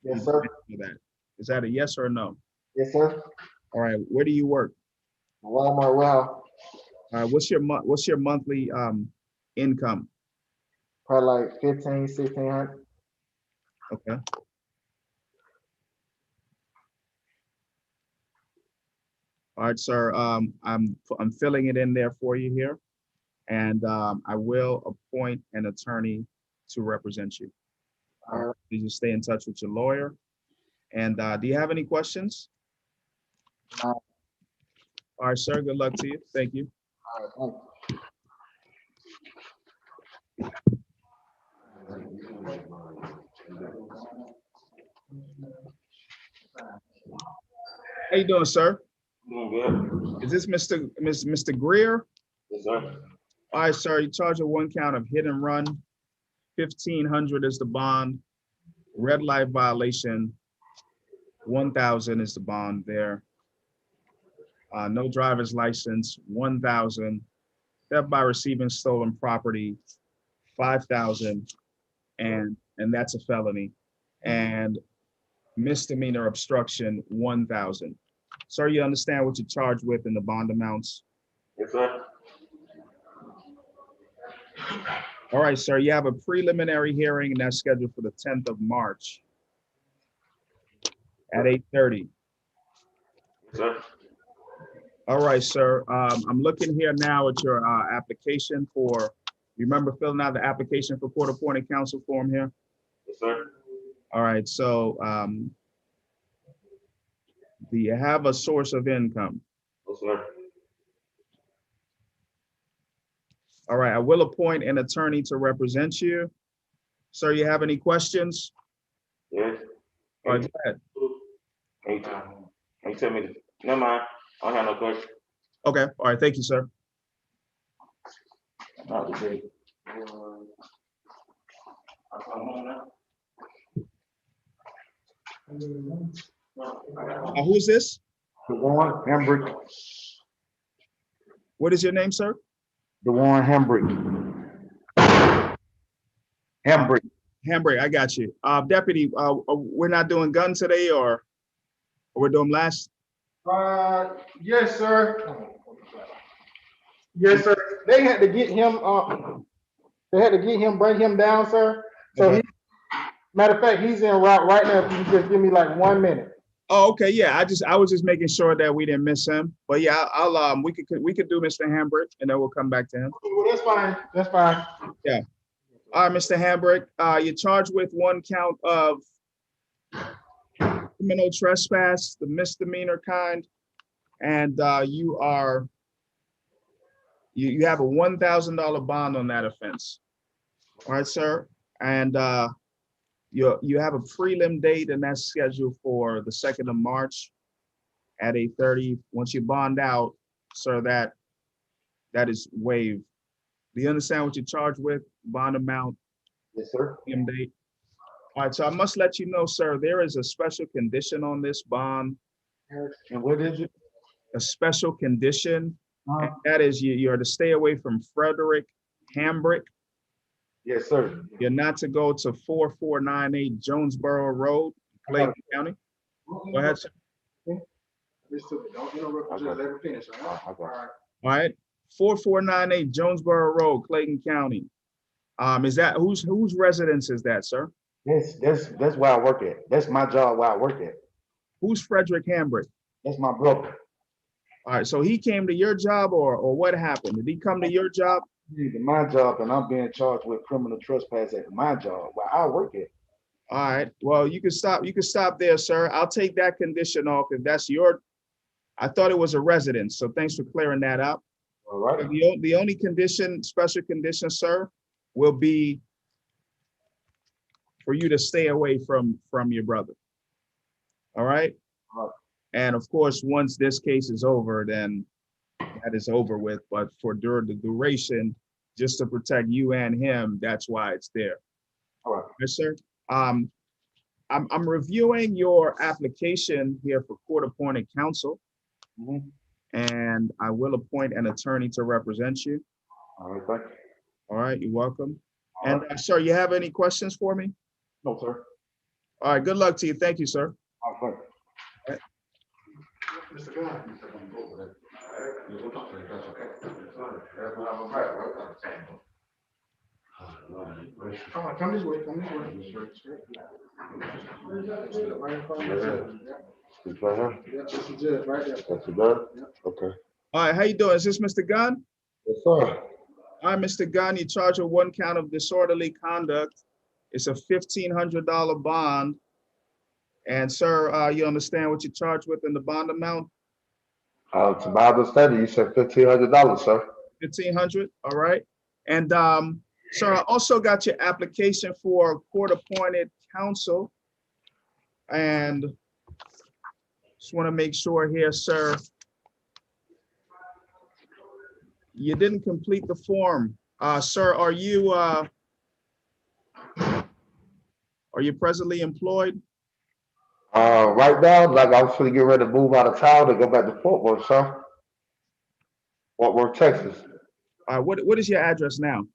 Yes, sir.
Is that a yes or a no?
Yes, sir.
All right. Where do you work?
Walmart warehouse.
What's your monthly income?
Probably like 15, 1600.
Okay. All right, sir. I'm filling it in there for you here, and I will appoint an attorney to represent you. All right. You just stay in touch with your lawyer. And do you have any questions?
No.
All right, sir. Good luck to you. Thank you.
All right,
How you doing, sir?
Doing good.
Is this Mr. Greer?
Yes, sir.
All right, sir. You charge of 1 count of hit and run. 1,500 is the bond. Red light violation. 1,000 is the bond there. No driver's license. 1,000. Theft by receiving stolen property. 5,000, and that's a felony. And misdemeanor obstruction, 1,000. Sir, you understand what you're charged with in the bond amounts?
Yes, sir.
All right, sir, you have a preliminary hearing, and that's scheduled for the 10th of March at 8:30.
Yes, sir.
All right, sir. I'm looking here now at your application for, you remember filling out the application for court-appointed counsel form here?
Yes, sir.
All right, so do you have a source of income?
Yes, sir.
All right, I will appoint an attorney to represent you. Sir, you have any questions?
Yes.
All right, go ahead.
Can you tell me? Never mind. I don't have no question.
Okay, all right, thank you, sir.
Not today.
Who's this?
DeWarren Hembrick.
What is your name, sir?
DeWarren Hembrick. Hembrick.
Hambrick, I got you. Deputy, we're not doing gun today, or we're doing last?
Yes, sir. Yes, sir. They had to get him, bring him down, sir. So
Okay.
Matter of fact, he's en route right now. If you can just give me like 1 minute.
Oh, okay, yeah, I was just making sure that we didn't miss him. But yeah, we could do Mr. Hambrick, and then we'll come back to him.
Well, that's fine. That's fine.
All right, Mr. Hambrick, you're charged with 1 count of criminal trespass, the misdemeanor kind, and you have a $1,000 bond on that offense. All right, sir, and you have a prelim date, and that's scheduled for the 2nd of March at 8:30. Once you bond out, sir, that is waived. Do you understand what you're charged with? Bond amount,
Yes, sir.
prelim date. All right, so I must let you know, sir, there is a special condition on this bond,
And what is it?
a special condition, and that is you're to stay away from Frederick Hambrick.
Yes, sir.
You're not to go to 4498 Jonesboro Road, Clayton County. Go ahead, sir.
Don't interrupt, just let me finish, all right? All right.
All right, 4498 Jonesboro Road, Clayton County. Is that, whose residence is that, sir?
That's where I work at. That's my job where I work at.
Who's Frederick Hambrick?
That's my brother.
All right, so he came to your job, or what happened? Did he come to your job?
He's at my job, and I'm being charged with criminal trespass at my job where I work at.
All right, well, you can stop there, sir. I'll take that condition off if that's your, I thought it was a residence, so thanks for clearing that up.
All right.
The only condition, special condition, sir, will be for you to stay away from your brother. All right?
All right.
And of course, once this case is over, then that is over with. But for during the duration, just to protect you and him, that's why it's there.
All right.
Yes, sir. I'm reviewing your application here for court-appointed counsel,
Mhm.
and I will appoint an attorney to represent you.
All right, thank you.
All right, you're welcome.
All
And sir, you have any questions for me?
No, sir.
All right, good luck to you. Thank you, sir.
All right, thank you.
Mr. Gunn. Come this way, come this way. Right in front of you.
It's right here.
Yeah, that's the judge, right there.
That's the gun? Okay.
All right, how you doing? Is this Mr. Gunn?
Yes, sir.
All right, Mr. Gunn, you're charged with 1 count of disorderly conduct. It's a $1,500 bond. And sir, you understand what you're charged with in the bond amount?
To my understanding, you said $1,500, sir.
1,500, all right. And sir, I also got your application for court-appointed counsel. And just want to make sure here, sir, you didn't complete the form. Sir, are you presently employed?
Right now, like I was gonna get ready to move out of town and go back to Fort Worth, sir. Fort Worth, Texas.
What is your address now?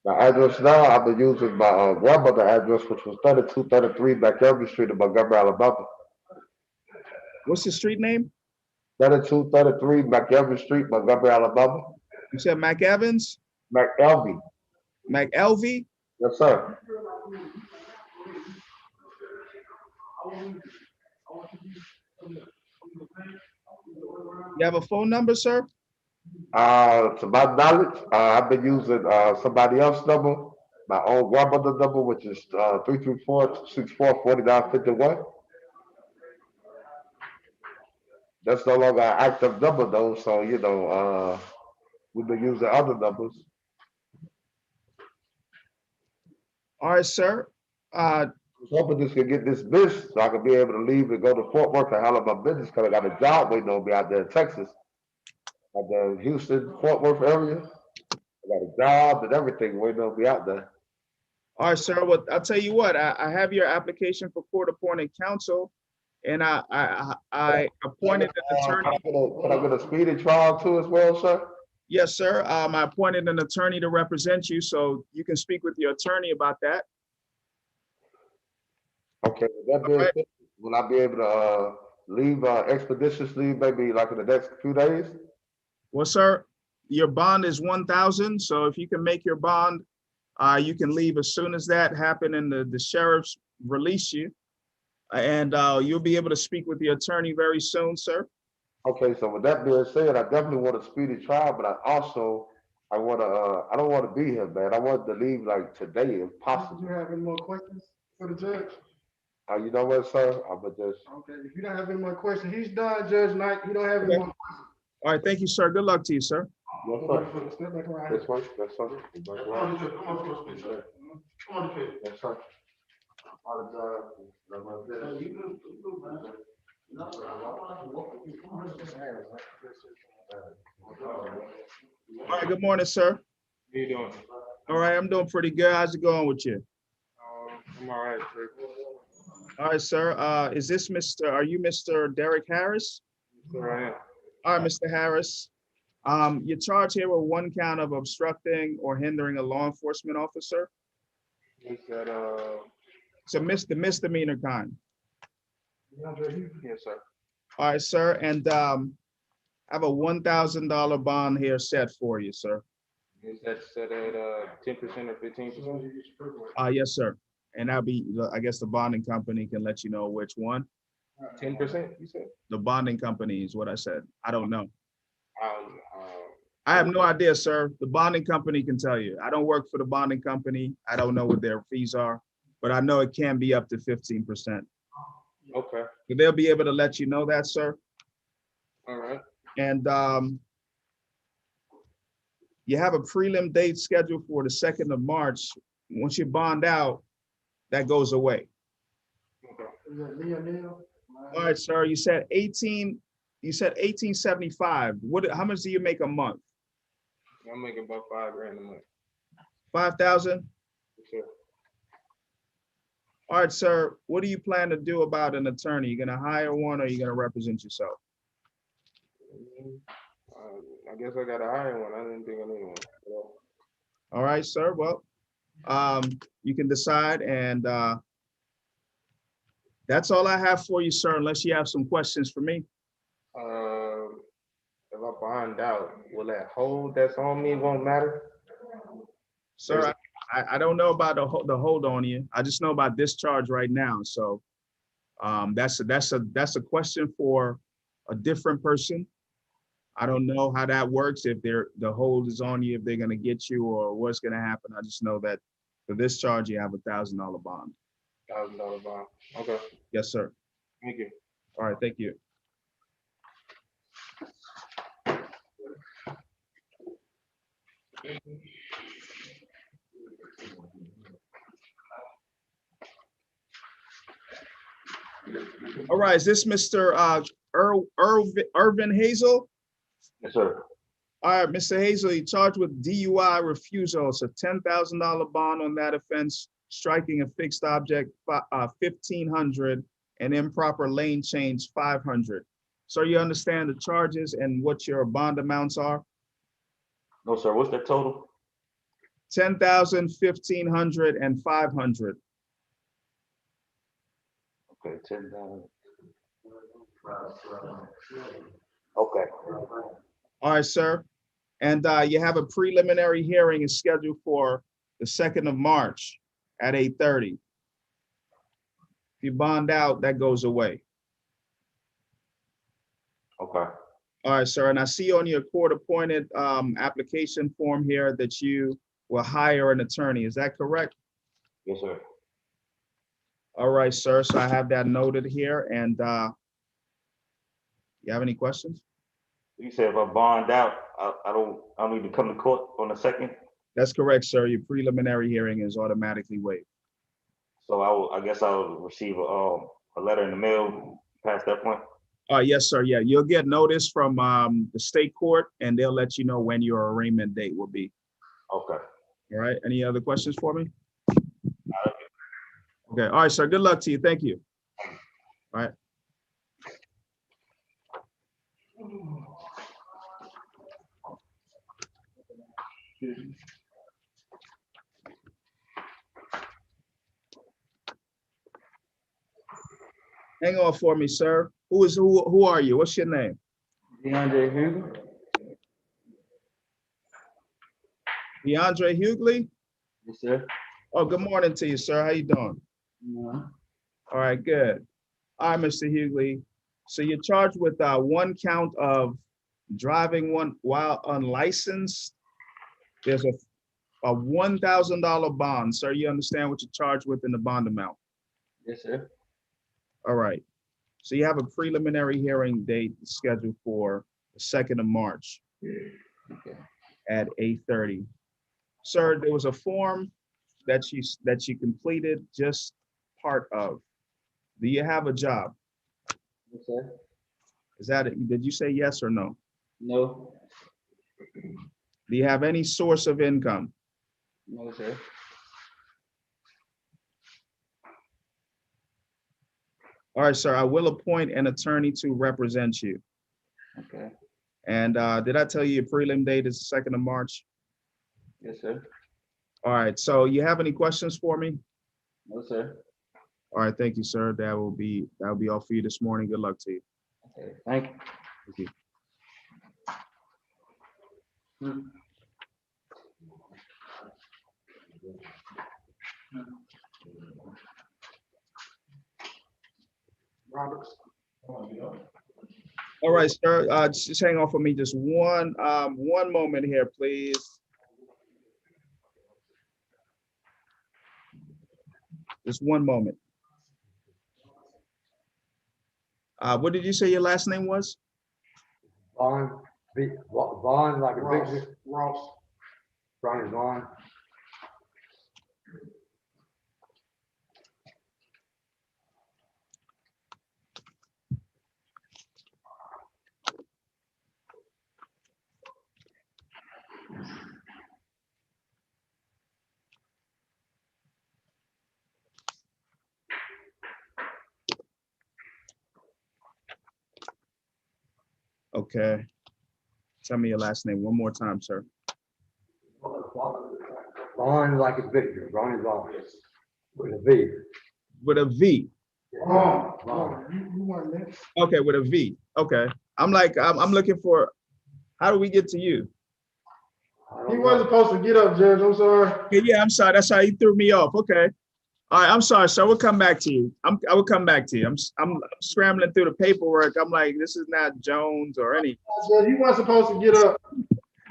My address now, I've been using my grandmother address, which was 3233 Montgomery Street in Montgomery, Alabama.
What's the street name?
3233 Montgomery Street, Montgomery, Alabama.
You said McEvans?
McElvey.
McElvey?
Yes, sir.
You have a phone number, sir?
To my knowledge, I've been using somebody else's number, my own grandmother number, which is 334-264-4951. That's no longer an active number though, so you know, we've been using other numbers.
All right, sir.
I was hoping this could get dismissed so I could be able to leave and go to Fort Worth and handle my business because I got a job waiting on me out there in Texas, at the Houston, Fort Worth area. I got a job and everything waiting on me out there.
All right, sir. Well, I'll tell you what, I have your application for court-appointed counsel, and I appointed an attorney.
Can I get a speedy trial too as well, sir?
Yes, sir. I appointed an attorney to represent you, so you can speak with your attorney about that.
Okay, with that being said, will I be able to leave expeditiously, maybe like in the next few days?
Well, sir, your bond is 1,000, so if you can make your bond, you can leave as soon as that happens and the sheriffs release you. And you'll be able to speak with the attorney very soon, sir.
Okay, so with that being said, I definitely want a speedy trial, but I want to, I don't want to be here, man. I want to leave like today if
Do
possible.
you have any more questions for the judge?
You know what, sir? I'm gonna just.
Okay, if you don't have any more questions, he's done, Judge Knight. You don't have any
Okay.
more.
All right, thank you, sir. Good luck to you, sir.
Yes, sir.
Step back around.
This one, yes, sir. Yes, sir.
All right, good morning, sir.
How you doing?
All right, I'm doing pretty good. How's it going with you?
I'm all right, sir.
All right, sir. Are you Mr. Derek Harris?
Sir, I am.
All right, Mr. Harris. You're charged here with 1 count of obstructing or hindering a law enforcement officer.
Is that,
It's a misdemeanor kind.
yes, sir.
All right, sir. And I have a $1,000 bond here set for you, sir.
Is that set at 10% or 15%?
Yes, sir. And that'll be, I guess the bonding company can let you know which one.
10%, you said?
The bonding company is what I said. I don't know.
Um,
I have no idea, sir. The bonding company can tell you. I don't work for the bonding company. I don't know what their fees are, but I know it can be up to 15%.
Okay,
So they'll be able to let you know that, sir.
all right.
And you have a prelim date scheduled for the 2nd of March. Once you bond out, that goes away. All right, sir, you said 1875. How much do you make a month?
I'm making about $5,000 a month.
5,000?
Sure.
All right, sir, what do you plan to do about an attorney? You gonna hire one or you gonna represent yourself?
I guess I gotta hire one. I didn't think I needed one.
All right, sir, well, you can decide, and that's all I have for you, sir, unless you have some questions for me.
If I find out, will that hold that's on me won't matter?
Sir, I don't know about the hold on you. I just know about discharge right now. So that's a question for a different person. I don't know how that works, if the hold is on you, if they're gonna get you or what's gonna happen. I just know that for this charge, you have $1,000 bond.
$1,000 bond. Okay.
Yes, sir.
Thank you.
All right, thank you. All right, is this Mr. Irvin Hazel?
Yes, sir.
All right, Mr. Hazel, you charged with DUI refusal. It's a $10,000 bond on that offense, striking a fixed object, $1,500, and improper lane change, $500. So you understand the charges and what your bond amounts are?
No, sir. What's the total?
10,000, 1,500, and 500.
Okay, 10,000. Okay.
All right, sir. And you have a preliminary hearing is scheduled for the 2nd of March at 8:30. If you bond out, that goes away.
Okay.
All right, sir. And I see on your court-appointed application form here that you will hire an attorney. Is that correct?
Yes, sir.
All right, sir. So I have that noted here. And you have any questions?
You said if I bond out, I don't need to come to court on the 2nd.
That's correct, sir. Your preliminary hearing is automatically waived.
So I guess I'll receive a letter in the mail past that point.
Yes, sir. Yeah, you'll get notice from the state court, and they'll let you know when your arraignment date will be.
Okay.
All right. Any other questions for me? Okay. All right, sir. Good luck to you. Thank you. All right. Hang on for me, sir. Who are you? What's your name?
DeAndre Hughley.
DeAndre Hughley?
Yes, sir.
Oh, good morning to you, sir. How you doing?
Yeah.
All right, good. All right, Mr. Hughley. So you're charged with one count of driving one while unlicensed. There's a $1,000 bond. Sir, you understand what you're charged with in the bond amount?
Yes, sir.
All right. So you have a preliminary hearing date scheduled for the 2nd of March at 8:30. Sir, there was a form that you completed just part of. Do you have a job?
Yes, sir.
Is that it? Did you say yes or no?
No.
Do you have any source of income?
No, sir.
All right, sir, I will appoint an attorney to represent you.
Okay.
And did I tell you your prelim date is the 2nd of March?
Yes, sir.
All right, so you have any questions for me?
No, sir.
All right, thank you, sir. That will be all for you this morning. Good luck to you.
Okay. Thank you.
Thank you.
Roberts.
All right, sir, just hang on for me just one moment here, please. Just one moment. What did you say your last name was?
Vaughn, like a
Ross.
big.
Ross.
Ronnie's on.
Okay. Tell me your last name one more time, sir.
Ron like it's Victor. Ron is on. With a V.
With a V.
Ron.
You weren't next.
Okay, with a V. Okay. I'm looking for, how do we get to you?
He wasn't supposed to get up, Judge. I'm sorry.
Yeah, I'm sorry. That's how you threw me off. Okay. All right, I'm sorry, sir. We'll come back to you. I will come back to you. I'm scrambling through the paperwork. I'm like, this is not Jones or any.
Judge, he wasn't supposed to get up.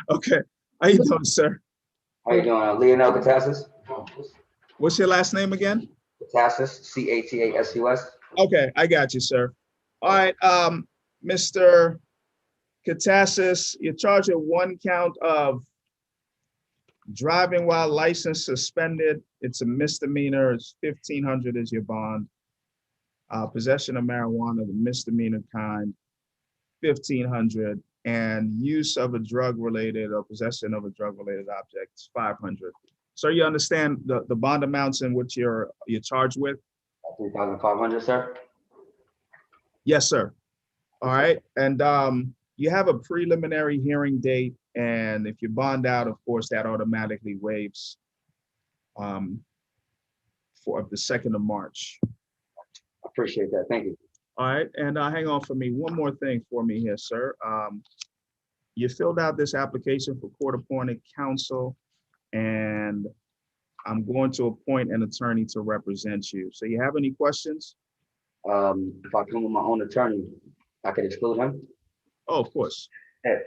Okay. How you doing, sir?
How you doing? Leonel Catassis?
What's your last name again?
Catassis, C-A-T-A-S-U-S.
Okay, I got you, sir. All right, Mr. Catassis, you're charged with one count of driving while license suspended. It's a misdemeanor. It's $1,500 is your bond. Possession of marijuana, the misdemeanor kind, $1,500, and use of a drug-related or possession of a drug-related object is $500. So you understand the bond amounts and what you're charged with?
3,500, sir.
Yes, sir. All right, and you have a preliminary hearing date, and if you bond out, of course, that automatically waives for the 2nd of March.
Appreciate that. Thank you.
All right, and hang on for me. One more thing for me here, sir. You filled out this application for court-appointed counsel, and I'm going to appoint an attorney to represent you. So you have any questions?
If I come with my own attorney, I could exclude him?
Oh, of course.
Yeah.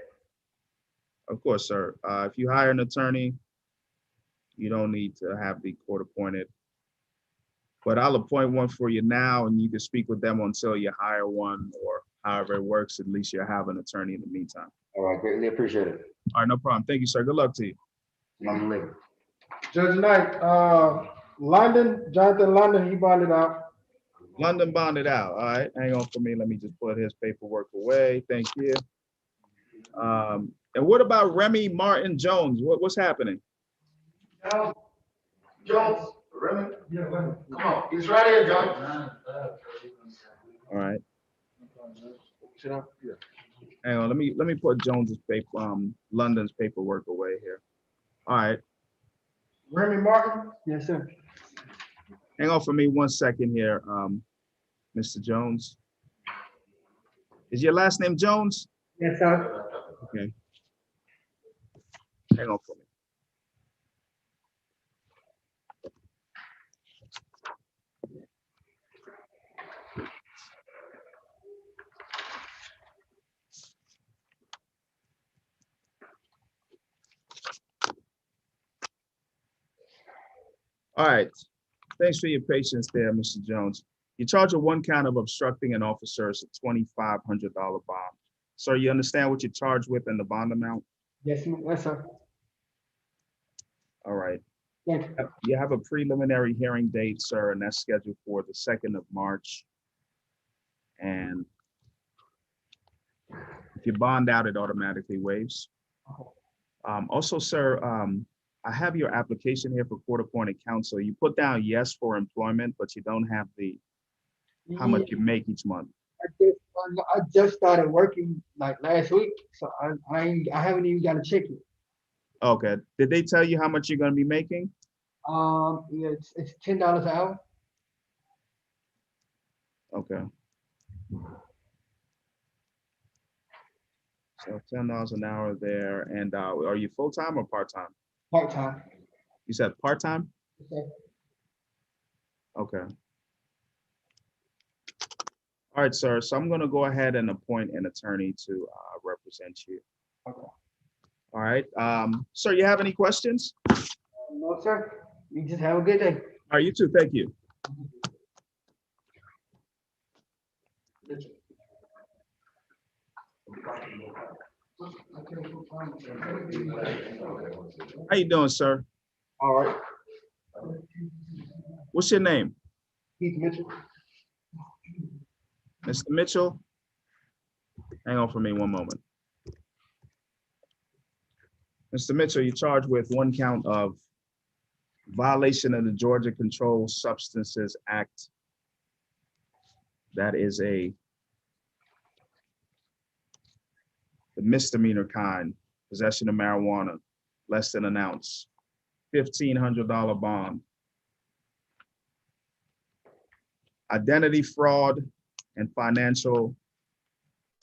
Of course, sir. If you hire an attorney, you don't need to have the court appointed. But I'll appoint one for you now, and you can speak with them until you hire one, or however it works. At least you'll have an attorney in the meantime.
All right, greatly appreciate it.
All right, no problem. Thank you, sir. Good luck to you.
I'm leaving.
Judge Knight, Jonathan London, he bonded out.
London bonded out. All right, hang on for me. Let me just put his paperwork away. Thank you. And what about Remy Martin Jones? What's happening?
Jones, Remy, come on, he's right here, John.
All right. Hang on. Let me put Jones's paper, London's paperwork away here. All right.
Remy Martin?
Yes, sir.
Hang on for me 1 second here, Mr. Jones. Is your last name Jones?
Yes, sir.
Okay. Hang on for me. All right. Thanks for your patience there, Mr. Jones. You charge with one count of obstructing an officer is a $2,500 bond. Sir, you understand what you're charged with and the bond amount?
Yes, sir.
All right.
Thank you.
You have a preliminary hearing date, sir, and that's scheduled for the 2nd of March. And if you bond out, it automatically waives. Also, sir, I have your application here for court-appointed counsel. You put down yes for employment, but you don't have the how much you make each month.
I just started working like last week, so I haven't even got to check it.
Okay. Did they tell you how much you're going to be making?
Yeah, it's $10 an hour.
Okay. So $10 an hour there. And are you full-time or part-time?
Part-time.
You said part-time?
Okay.
Okay. All right, sir. So I'm going to go ahead and appoint an attorney to represent you.
Okay.
All right. Sir, you have any questions?
No, sir. You just have a good day.
All right, you too. Thank you. How you doing, sir?
All right,
What's your name?
Keith Mitchell.
Mr. Mitchell? Hang on for me one moment. Mr. Mitchell, you're charged with one count of violation of the Georgia Controlled Substances Act. That is the misdemeanor kind, possession of marijuana, less than an ounce, $1,500 bond. Identity fraud and financial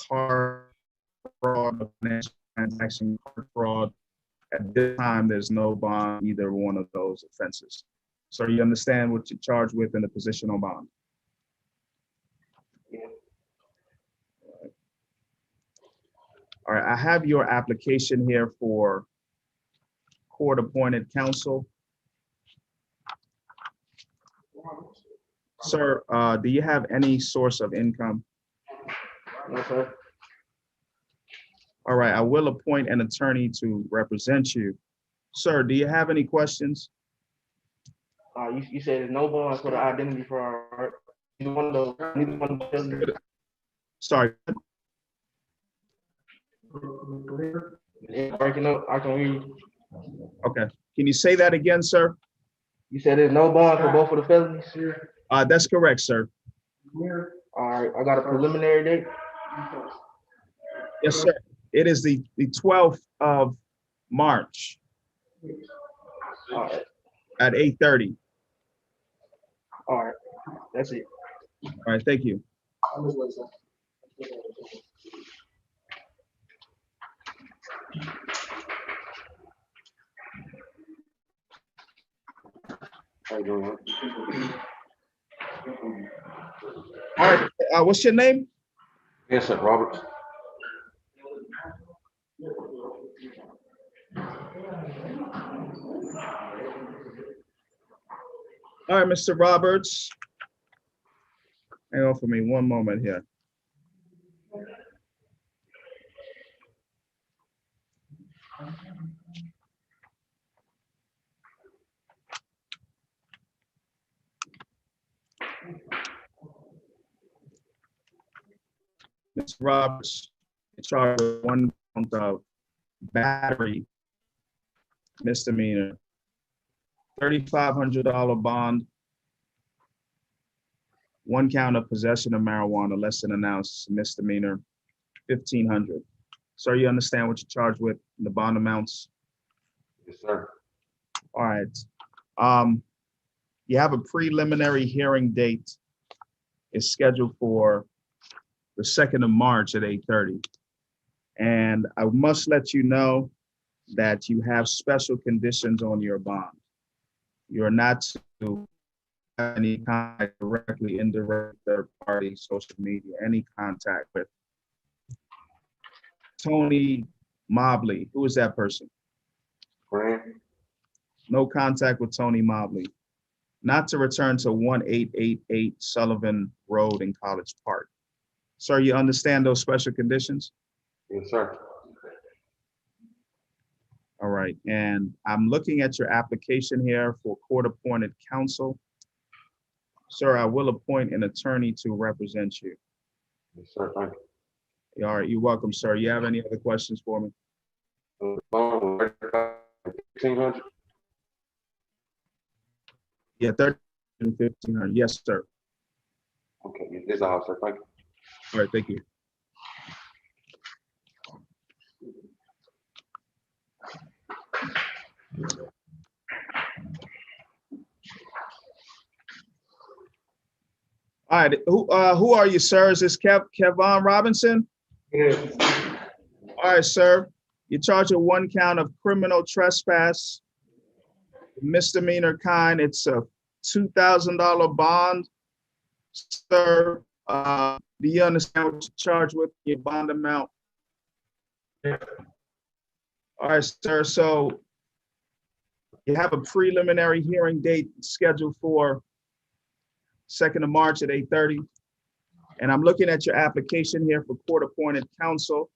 card fraud, financial transaction card fraud. At this time, there's no bond, either one of those offenses. So you understand what you're charged with in the position on bond?
Yeah.
All right, I have your application here for court-appointed counsel. Sir, do you have any source of income?
No, sir.
All right, I will appoint an attorney to represent you. Sir, do you have any questions?
You said there's no bond for the identity fraud. Neither one of those.
Sorry.
Breaking up, I can hear you.
Okay, can you say that again, sir?
You said there's no bond for both of the felonies?
That's correct, sir.
All right, I got a preliminary date.
Yes, sir. It is the 12th of March
All right,
at 8:30.
all right, that's it.
All right, thank you.
How you doing?
All right, what's your name?
Vincent Roberts.
All right, Mr. Roberts. Hang on for me one moment here. Mr. Roberts, in charge of one count of battery misdemeanor, $3,500 bond, one count of possession of marijuana, less than an ounce, misdemeanor, $1,500. Sir, you understand what you're charged with, the bond amounts?
Yes, sir.
All right. You have a preliminary hearing date. It's scheduled for the 2nd of March at 8:30. And I must let you know that you have special conditions on your bond. You're not to have any contact directly, indirect, third party, social media, any contact with Tony Mobley. Who is that person?
Friend.
No contact with Tony Mobley. Not to return to 1888 Sullivan Road in College Park. Sir, you understand those special conditions?
Yes, sir.
All right, and I'm looking at your application here for court-appointed counsel. Sir, I will appoint an attorney to represent you.
Yes, sir. Thank you.
All right, you're welcome, sir. You have any other questions for me?
$1,500.
Yeah, 13 and 1500. Yes, sir.
Okay, this is all, sir. Thank you.
All right, thank you. All right, who are you, sir? Is this Kevon Robinson?
Yes.
All right, sir. You're charged with one count of criminal trespass, misdemeanor kind. It's a $2,000 bond. Sir, do you understand what you're charged with, your bond amount?
Yeah.
All right, sir. So you have a preliminary hearing date scheduled for 2nd of March at 8:30. And I'm looking at your application here for court-appointed counsel.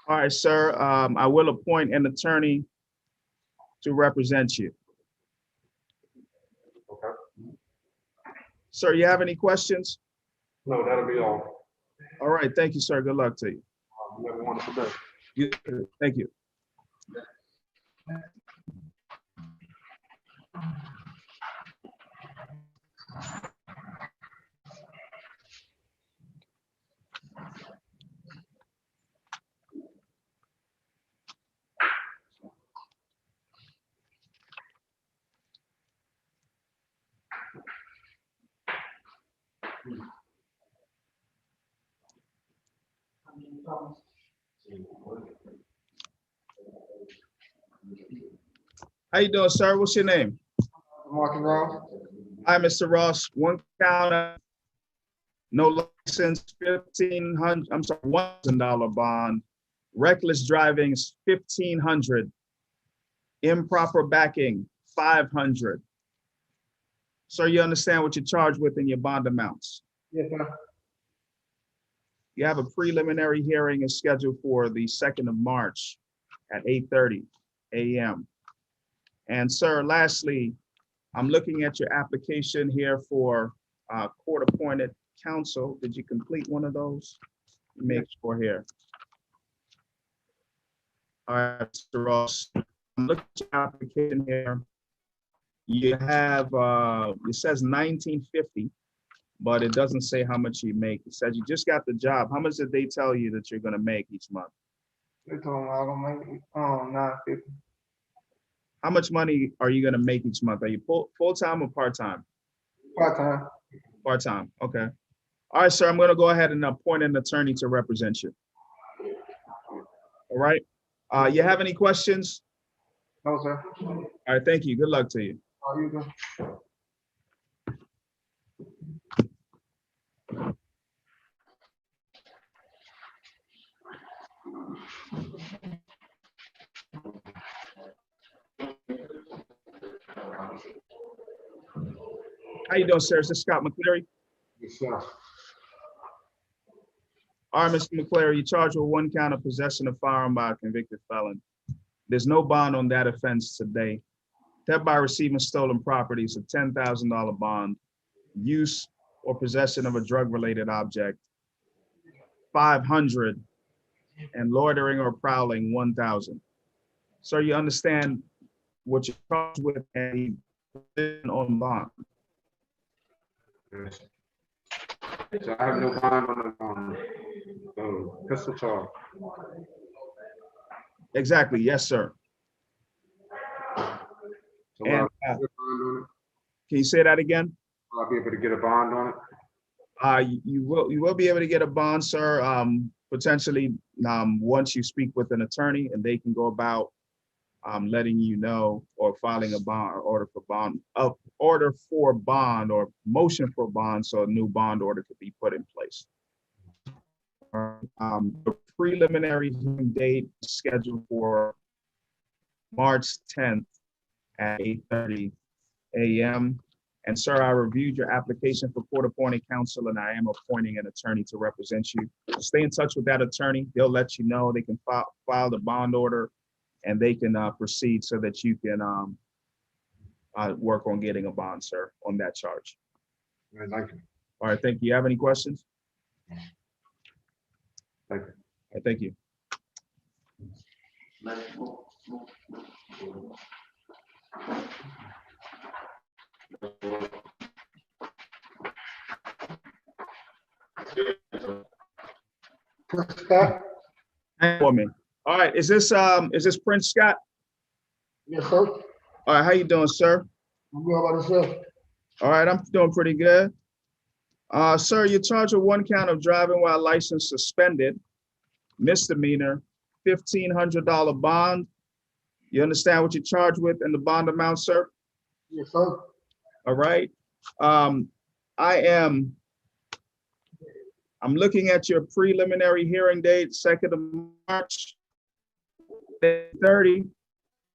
All right, sir. I will appoint an attorney to represent you.
Okay.
Sir, you have any questions?
No, that'll be all.
All right, thank you, sir. Good luck to you.
You have a wonderful day.
Thank you. How you doing, sir? What's your name?
Mark and Ross.
Hi, Mr. Ross. One count of no license, $1,000 bond. Reckless driving is $1,500. Improper backing, $500. Sir, you understand what you're charged with in your bond amounts?
Yes, sir.
You have a preliminary hearing is scheduled for the 2nd of March at 8:30 a.m. And sir, lastly, I'm looking at your application here for court-appointed counsel. Did you complete one of those? Make sure here. All right, Mr. Ross, I'm looking at your application here. You have, it says $19.50, but it doesn't say how much you make. It says you just got the job. How much did they tell you that you're gonna make each month?
They told me I was gonna make $950.
How much money are you gonna make each month? Are you full-time or part-time?
Part-time.
Part-time, okay. All right, sir, I'm gonna go ahead and appoint an attorney to represent you. All right, you have any questions?
No, sir.
All right, thank you, good luck to you.
Are you good?
How you doing, sir? Is this Scott McCleary?
Yes, sir.
All right, Mr. McCleary, you're charged with 1 count of possession of firearm by a convicted felon. There's no bond on that offense today. Theft by receiving stolen property is a $10,000 bond. Use or possession of a drug-related object, $500, and loitering or prowling, $1,000. Sir, you understand what you're charged with and on bond?
Yes. So I have no bond on the pistol charge.
Exactly, yes, sir.
So
And,
will I get a bond on it?
Can you say that again?
Will I be able to get a bond on it?
You will be able to get a bond, sir, potentially once you speak with an attorney and they can go about letting you know or filing a bond or order for bond or motion for bond so a new bond order could be put in place. The preliminary hearing date is scheduled for March 10th at 8:30 a.m. And sir, I reviewed your application for court-appointed counsel and I am appointing an attorney to represent you. Stay in touch with that attorney. They'll let you know. They can file the bond order and they can proceed so that you can work on getting a bond, sir, on that charge.
Thank you.
All right, thank you. You have any questions?
Thank you.
All right, thank you.
Scott?
Hang on, man. All right, is this Prince Scott?
Yes, sir.
All right, how you doing, sir?
I'm good about yourself.
All right, I'm doing pretty good. Sir, you're charged with 1 count of driving while license suspended, misdemeanor, $1,500 bond. You understand what you're charged with and the bond amount, sir?
Yes, sir.
All right. I'm looking at your preliminary hearing date, 2nd of March, 8:30.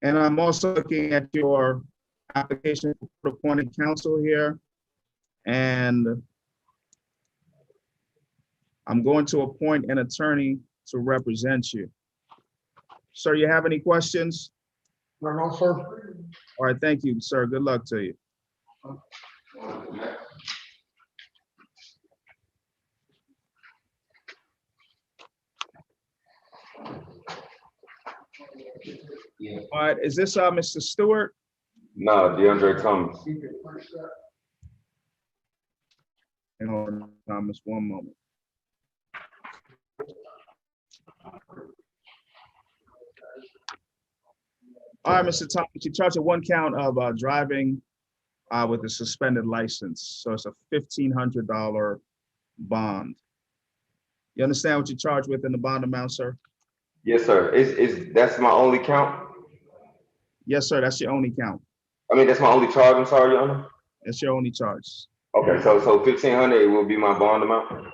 And I'm also looking at your application for appointed counsel here. And I'm going to appoint an attorney to represent you. Sir, you have any questions?
No, sir.
All right, thank you, sir. Good luck to you. All right, is this Mr. Stewart?
No, DeAndre Thomas.
Hang on, Thomas, one moment. All right, Mr. Thomas, you charged a 1 count of driving with a suspended license. So it's a $1,500 bond. You understand what you're charged with in the bond amount, sir?
Yes, sir. That's my only count?
Yes, sir, that's your only count.
I mean, that's my only charge. I'm sorry, Your Honor.
That's your only charge.
Okay, so 1,500 will be my bond amount?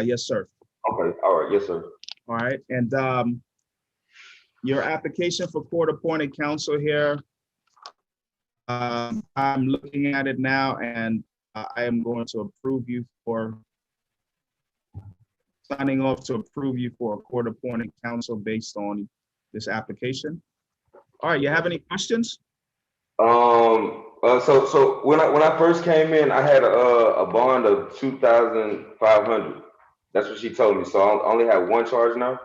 Yes, sir.
Okay, all right, yes, sir.
All right, and your application for court-appointed counsel here, I'm looking at it now, and I am going to approve you for signing off to approve you for a court-appointed counsel based on this application. All right, you have any questions?
So when I first came in, I had a bond of 2,500. That's what she told me. So I only have one charge now.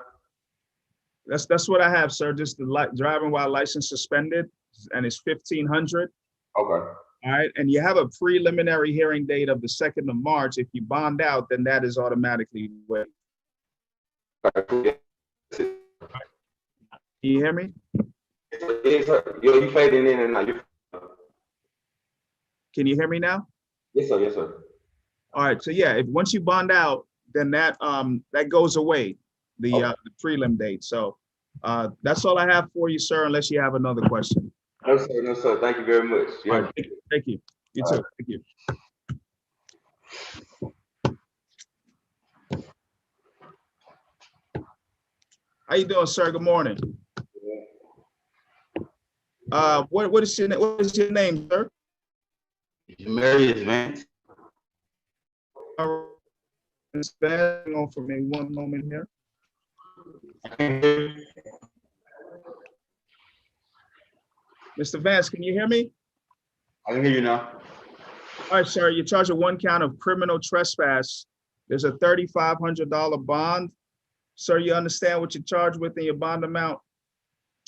That's what I have, sir. Just the driving while license suspended, and it's 1,500.
Okay.
All right, and you have a preliminary hearing date of the 2nd of March. If you bond out, then that is automatically waived. Can you hear me?
Yes, sir. You fading in and out.
Can you hear me now?
Yes, sir. Yes, sir.
All right, so yeah, once you bond out, then that goes away, the prelim date. So that's all I have for you, sir, unless you have another question.
No, sir. No, sir. Thank you very much.
All right, thank you. You too. Thank you. How you doing, sir? Good morning. What is your name, sir?
Marius Vance.
Hang on for me one moment here. Mr. Vance, can you hear me?
I can hear you now.
All right, sir, you're charged with 1 count of criminal trespass. There's a $3,500 bond. Sir, you understand what you're charged with in your bond amount?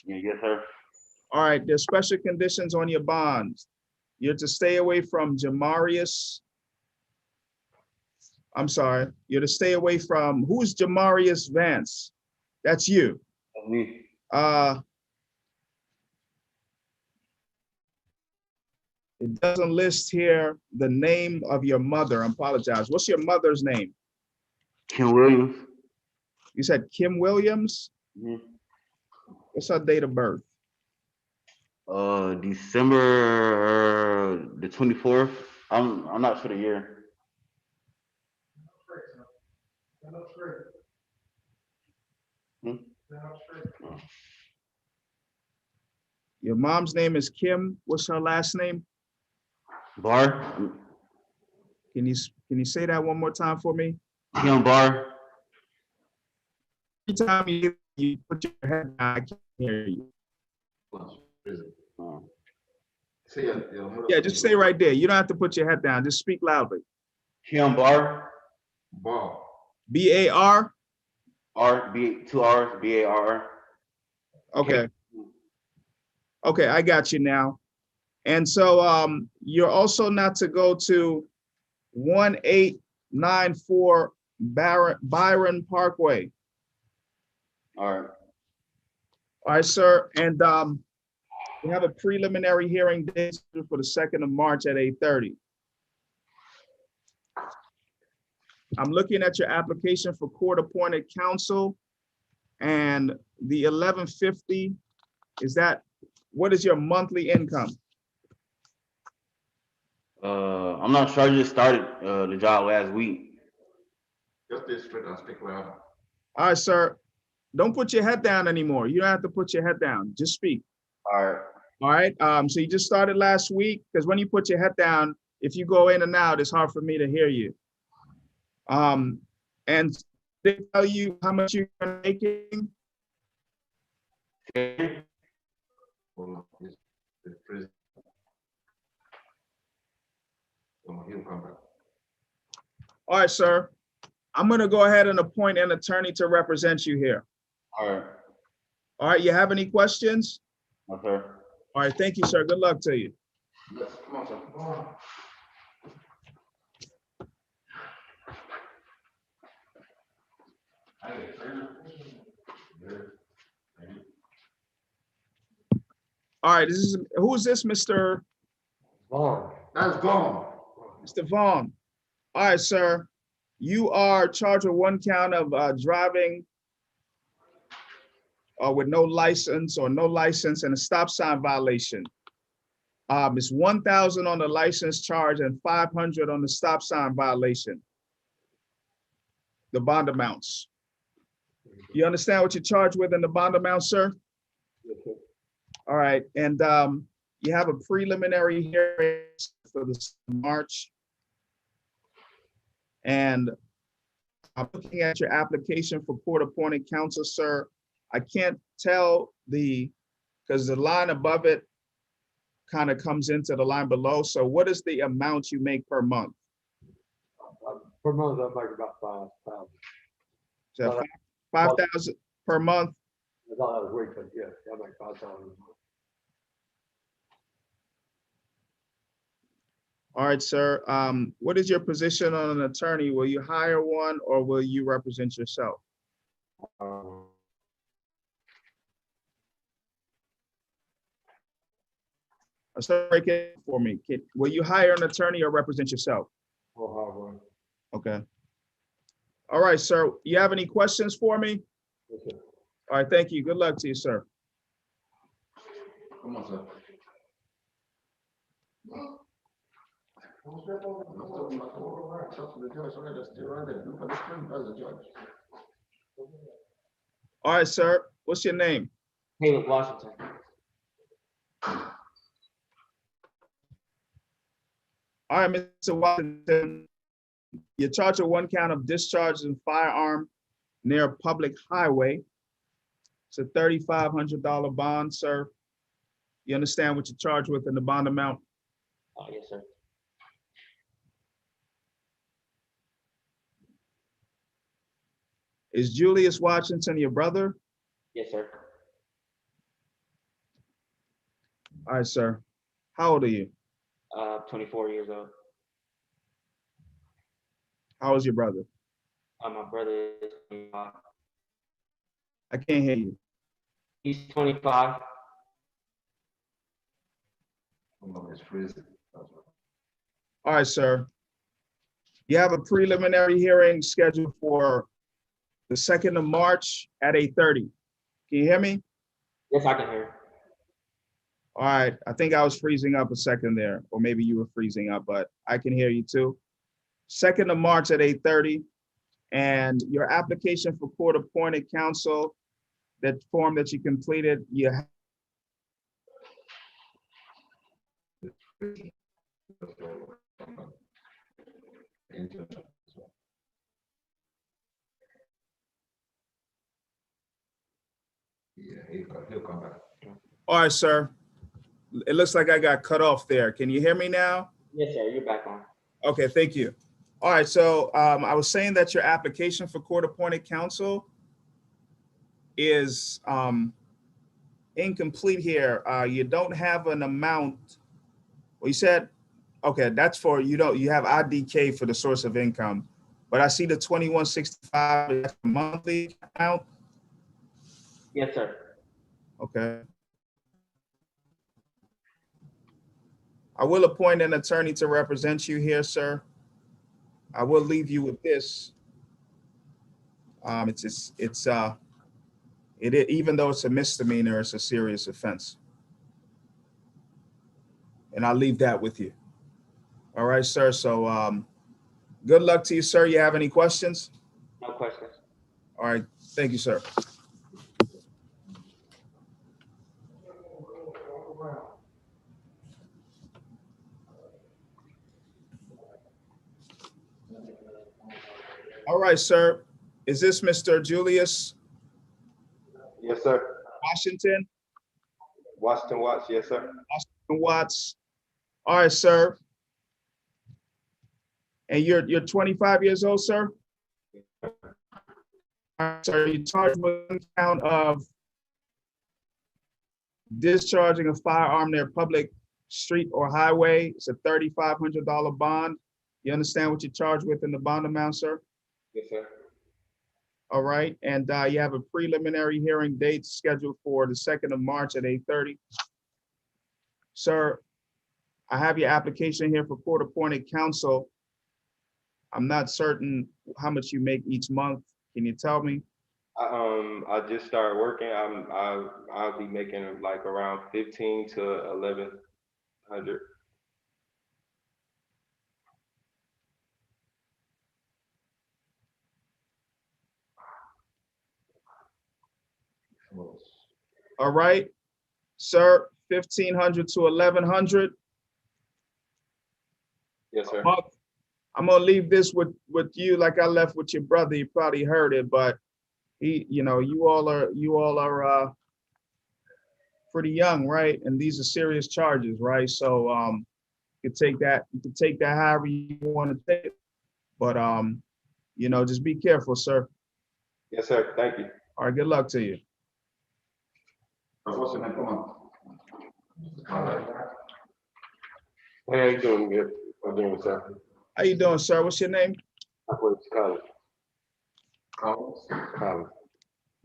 Yeah, yes, sir.
All right, there's special conditions on your bonds. You're to stay away from Jamarius. I'm sorry, you're to stay away from, who's Jamarius Vance? That's you.
That's me.
It doesn't list here the name of your mother. I apologize. What's your mother's name?
Kim Williams.
You said Kim Williams?
Mm-hmm.
What's her date of birth?
December the 24th. I'm not sure the year. Hmm?
Your mom's name is Kim. What's her last name?
Bar.
Can you say that one more time for me?
Kim Bar.
Every time you put your head down, I can't hear you. Yeah, just stay right there. You don't have to put your head down. Just speak loudly.
Kim Bar.
B-A-R?
Two R's, B-A-R.
Okay. Okay, I got you now. And so you're also not to go to 1894 Byron Parkway.
All right.
All right, sir. And we have a preliminary hearing date for the 2nd of March at 8:30. I'm looking at your application for court-appointed counsel, and the 1150, what is your monthly income?
I'm not sure. I just started the job last week.
Just this straight, I'll speak louder.
All right, sir. Don't put your head down anymore. You don't have to put your head down. Just speak.
All right.
All right. So you just started last week, because when you put your head down, if you go in and out, it's hard for me to hear you. And they tell you how much you're making?
Well, it's prison. Oh, he'll come back.
All right, sir. I'm gonna go ahead and appoint an attorney to represent you here.
All right,
All right, you have any questions?
no, sir.
All right, thank you, sir. Good luck to you.
Yes, come on, sir. Come on.
All right, who is this, Mr.
Vaughn. That's gone.
Mr. Vaughn? All right, sir. You are charged with one count of driving with no license and a stop sign violation. It's 1,000 on the license charge and 500 on the stop sign violation. The bond amounts. You understand what you're charged with in the bond amount, sir? All right, and you have a preliminary hearing for this March. And I'm looking at your application for court-appointed counsel, sir. I can't tell because the line above it kind of comes into the line below. So what is the amount you make per month?
Per month, I make about 5,000.
So 5,000 per month?
It's not a week, but yeah, I make 5,000 a month.
All right, sir. What is your position on an attorney? Will you hire one or will you represent yourself? So break it for me. Will you hire an attorney or represent yourself? Okay. All right, sir. You have any questions for me?
Okay.
All right, thank you. Good luck to you, sir.
Come on, sir.
All right, sir. What's your name?
Caleb Washington.
All right, Mr. Washington. You're charged with one count of discharging firearm near a public highway. It's a $3,500 bond, sir. You understand what you're charged with in the bond amount?
Yes, sir.
Is Julius Washington your brother?
Yes, sir.
All right, sir. How old are you?
24 years old.
How old is your brother?
My brother is 25.
I can't hear you.
He's 25.
It's prison.
All right, sir. You have a preliminary hearing scheduled for the 2nd of March at 8:30. Can you hear me?
Yes, I can hear.
All right, I think I was freezing up a second there, or maybe you were freezing up, but I can hear you too. 2nd of March at 8:30, and your application for court-appointed counsel, that form that you completed, you have
Yeah, he'll come back.
all right, sir. It looks like I got cut off there. Can you hear me now?
Yes, sir. You're back on.
Okay, thank you. All right, so I was saying that your application for court-appointed counsel is incomplete here. You don't have an amount. Well, you said, okay, that's for, you have IDK for the source of income, but I see the 2165 that's a monthly amount.
Yes, sir.
Okay. I will appoint an attorney to represent you here, sir. I will leave you with this. Even though it's a misdemeanor, it's a serious offense. And I'll leave that with you. All right, sir. So good luck to you, sir. You have any questions?
No questions.
All right. Thank you, sir. All right, sir. Is this Mr. Julius
Yes, sir.
Washington.
Washington Watts, yes, sir.
Washington Watts. All right, sir. And you're 25 years old, sir? All right, sir, you're charged with one count of discharging a firearm near a public street or highway. It's a $3,500 bond. You understand what you're charged with in the bond amount, sir?
Yes, sir.
All right, and you have a preliminary hearing date scheduled for the 2nd of March at 8:30. Sir, I have your application here for court-appointed counsel. I'm not certain how much you make each month. Can you tell me?
I just started working. I'll be making like around 15 to 1100.
All right, sir, 1,500 to 1,100.
Yes, sir.
I'm gonna leave this with you like I left with your brother. You probably heard it, but you all are pretty young, right? And these are serious charges, right? So you can take that however you want to take it. But just be careful, sir.
Yes, sir. Thank you.
All right, good luck to you.
What's your name? Come on.
Hey, how you doing? Good. I'm doing, sir.
How you doing, sir? What's your name?
I went to college. College.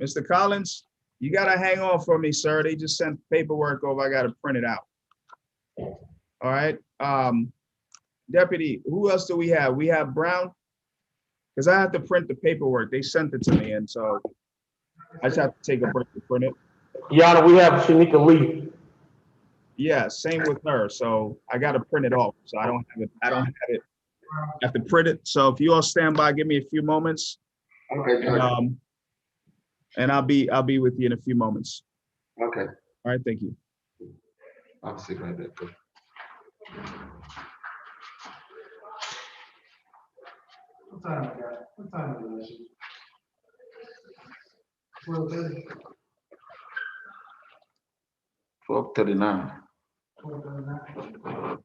Mr. Collins, you gotta hang on for me, sir. They just sent paperwork over. I gotta print it out. All right. Deputy, who else do we have? We have Brown? Because I have to print the paperwork. They sent it to me, and so I just have to take a break to print it.
Your Honor, we have Shanika Lee.
Yeah, same with her. So I gotta print it off. So I don't have it. I have to print it. So if you all stand by, give me a few moments.
Okay, Judge.
And I'll be with you in a few moments.
Okay.
All right, thank you.
I'll sit right there.
What time I got? What time is it? 12:30.
12:39.
12:39.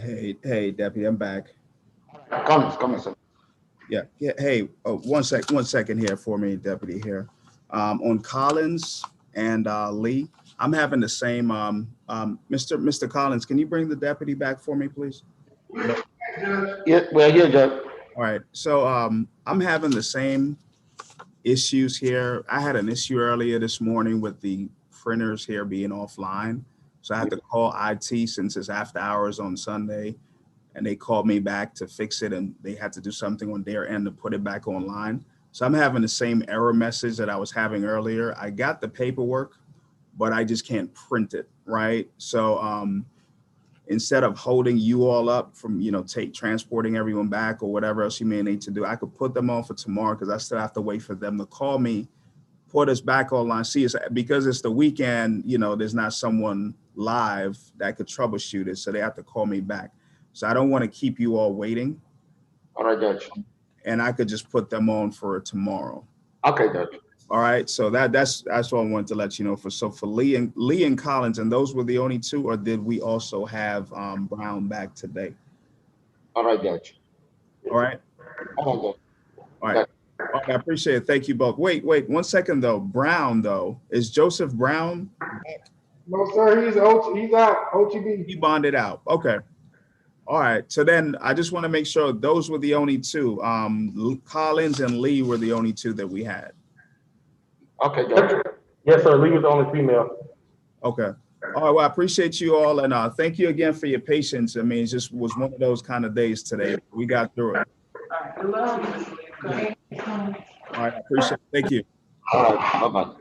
Hey, Deputy, I'm back.
Comments, sir.
Yeah. Hey, one second here for me, Deputy here. On Collins and Lee, I'm having the same, Mr. Collins, can you bring the deputy back for me, please?
Yeah, well, yeah, Judge.
All right, so I'm having the same issues here. I had an issue earlier this morning with the printers here being offline. So I had to call IT since it's after hours on Sunday, and they called me back to fix it, and they had to do something on their end to put it back online. So I'm having the same error message that I was having earlier. I got the paperwork, but I just can't print it, right? So instead of holding you all up from, transporting everyone back or whatever else you may need to do, I could put them on for tomorrow because I still have to wait for them to call me, put us back online. See, it's because it's the weekend, there's not someone live that could troubleshoot it. So they have to call me back. So I don't want to keep you all waiting.
All right, Judge.
And I could just put them on for tomorrow.
Okay, Judge.
All right, so that's what I wanted to let you know. For Lee and Collins, and those were the only two, or did we also have Brown back today?
All right, Judge.
All right.
All right, Judge.
All right. I appreciate it. Thank you both. Wait 1 second though. Brown though, is Joseph Brown back?
No, sir, he's out, OTB.
He bonded out. Okay. All right. So then I just want to make sure those were the only two. Collins and Lee were the only two that we had.
Okay, Judge.
Yes, sir. Lee was the only female.
Okay. All right. Well, I appreciate you all, and thank you again for your patience. I mean, it just was one of those kind of days today. We got through it.
All right,
All right. I appreciate it. Thank you.
All right, bye-bye.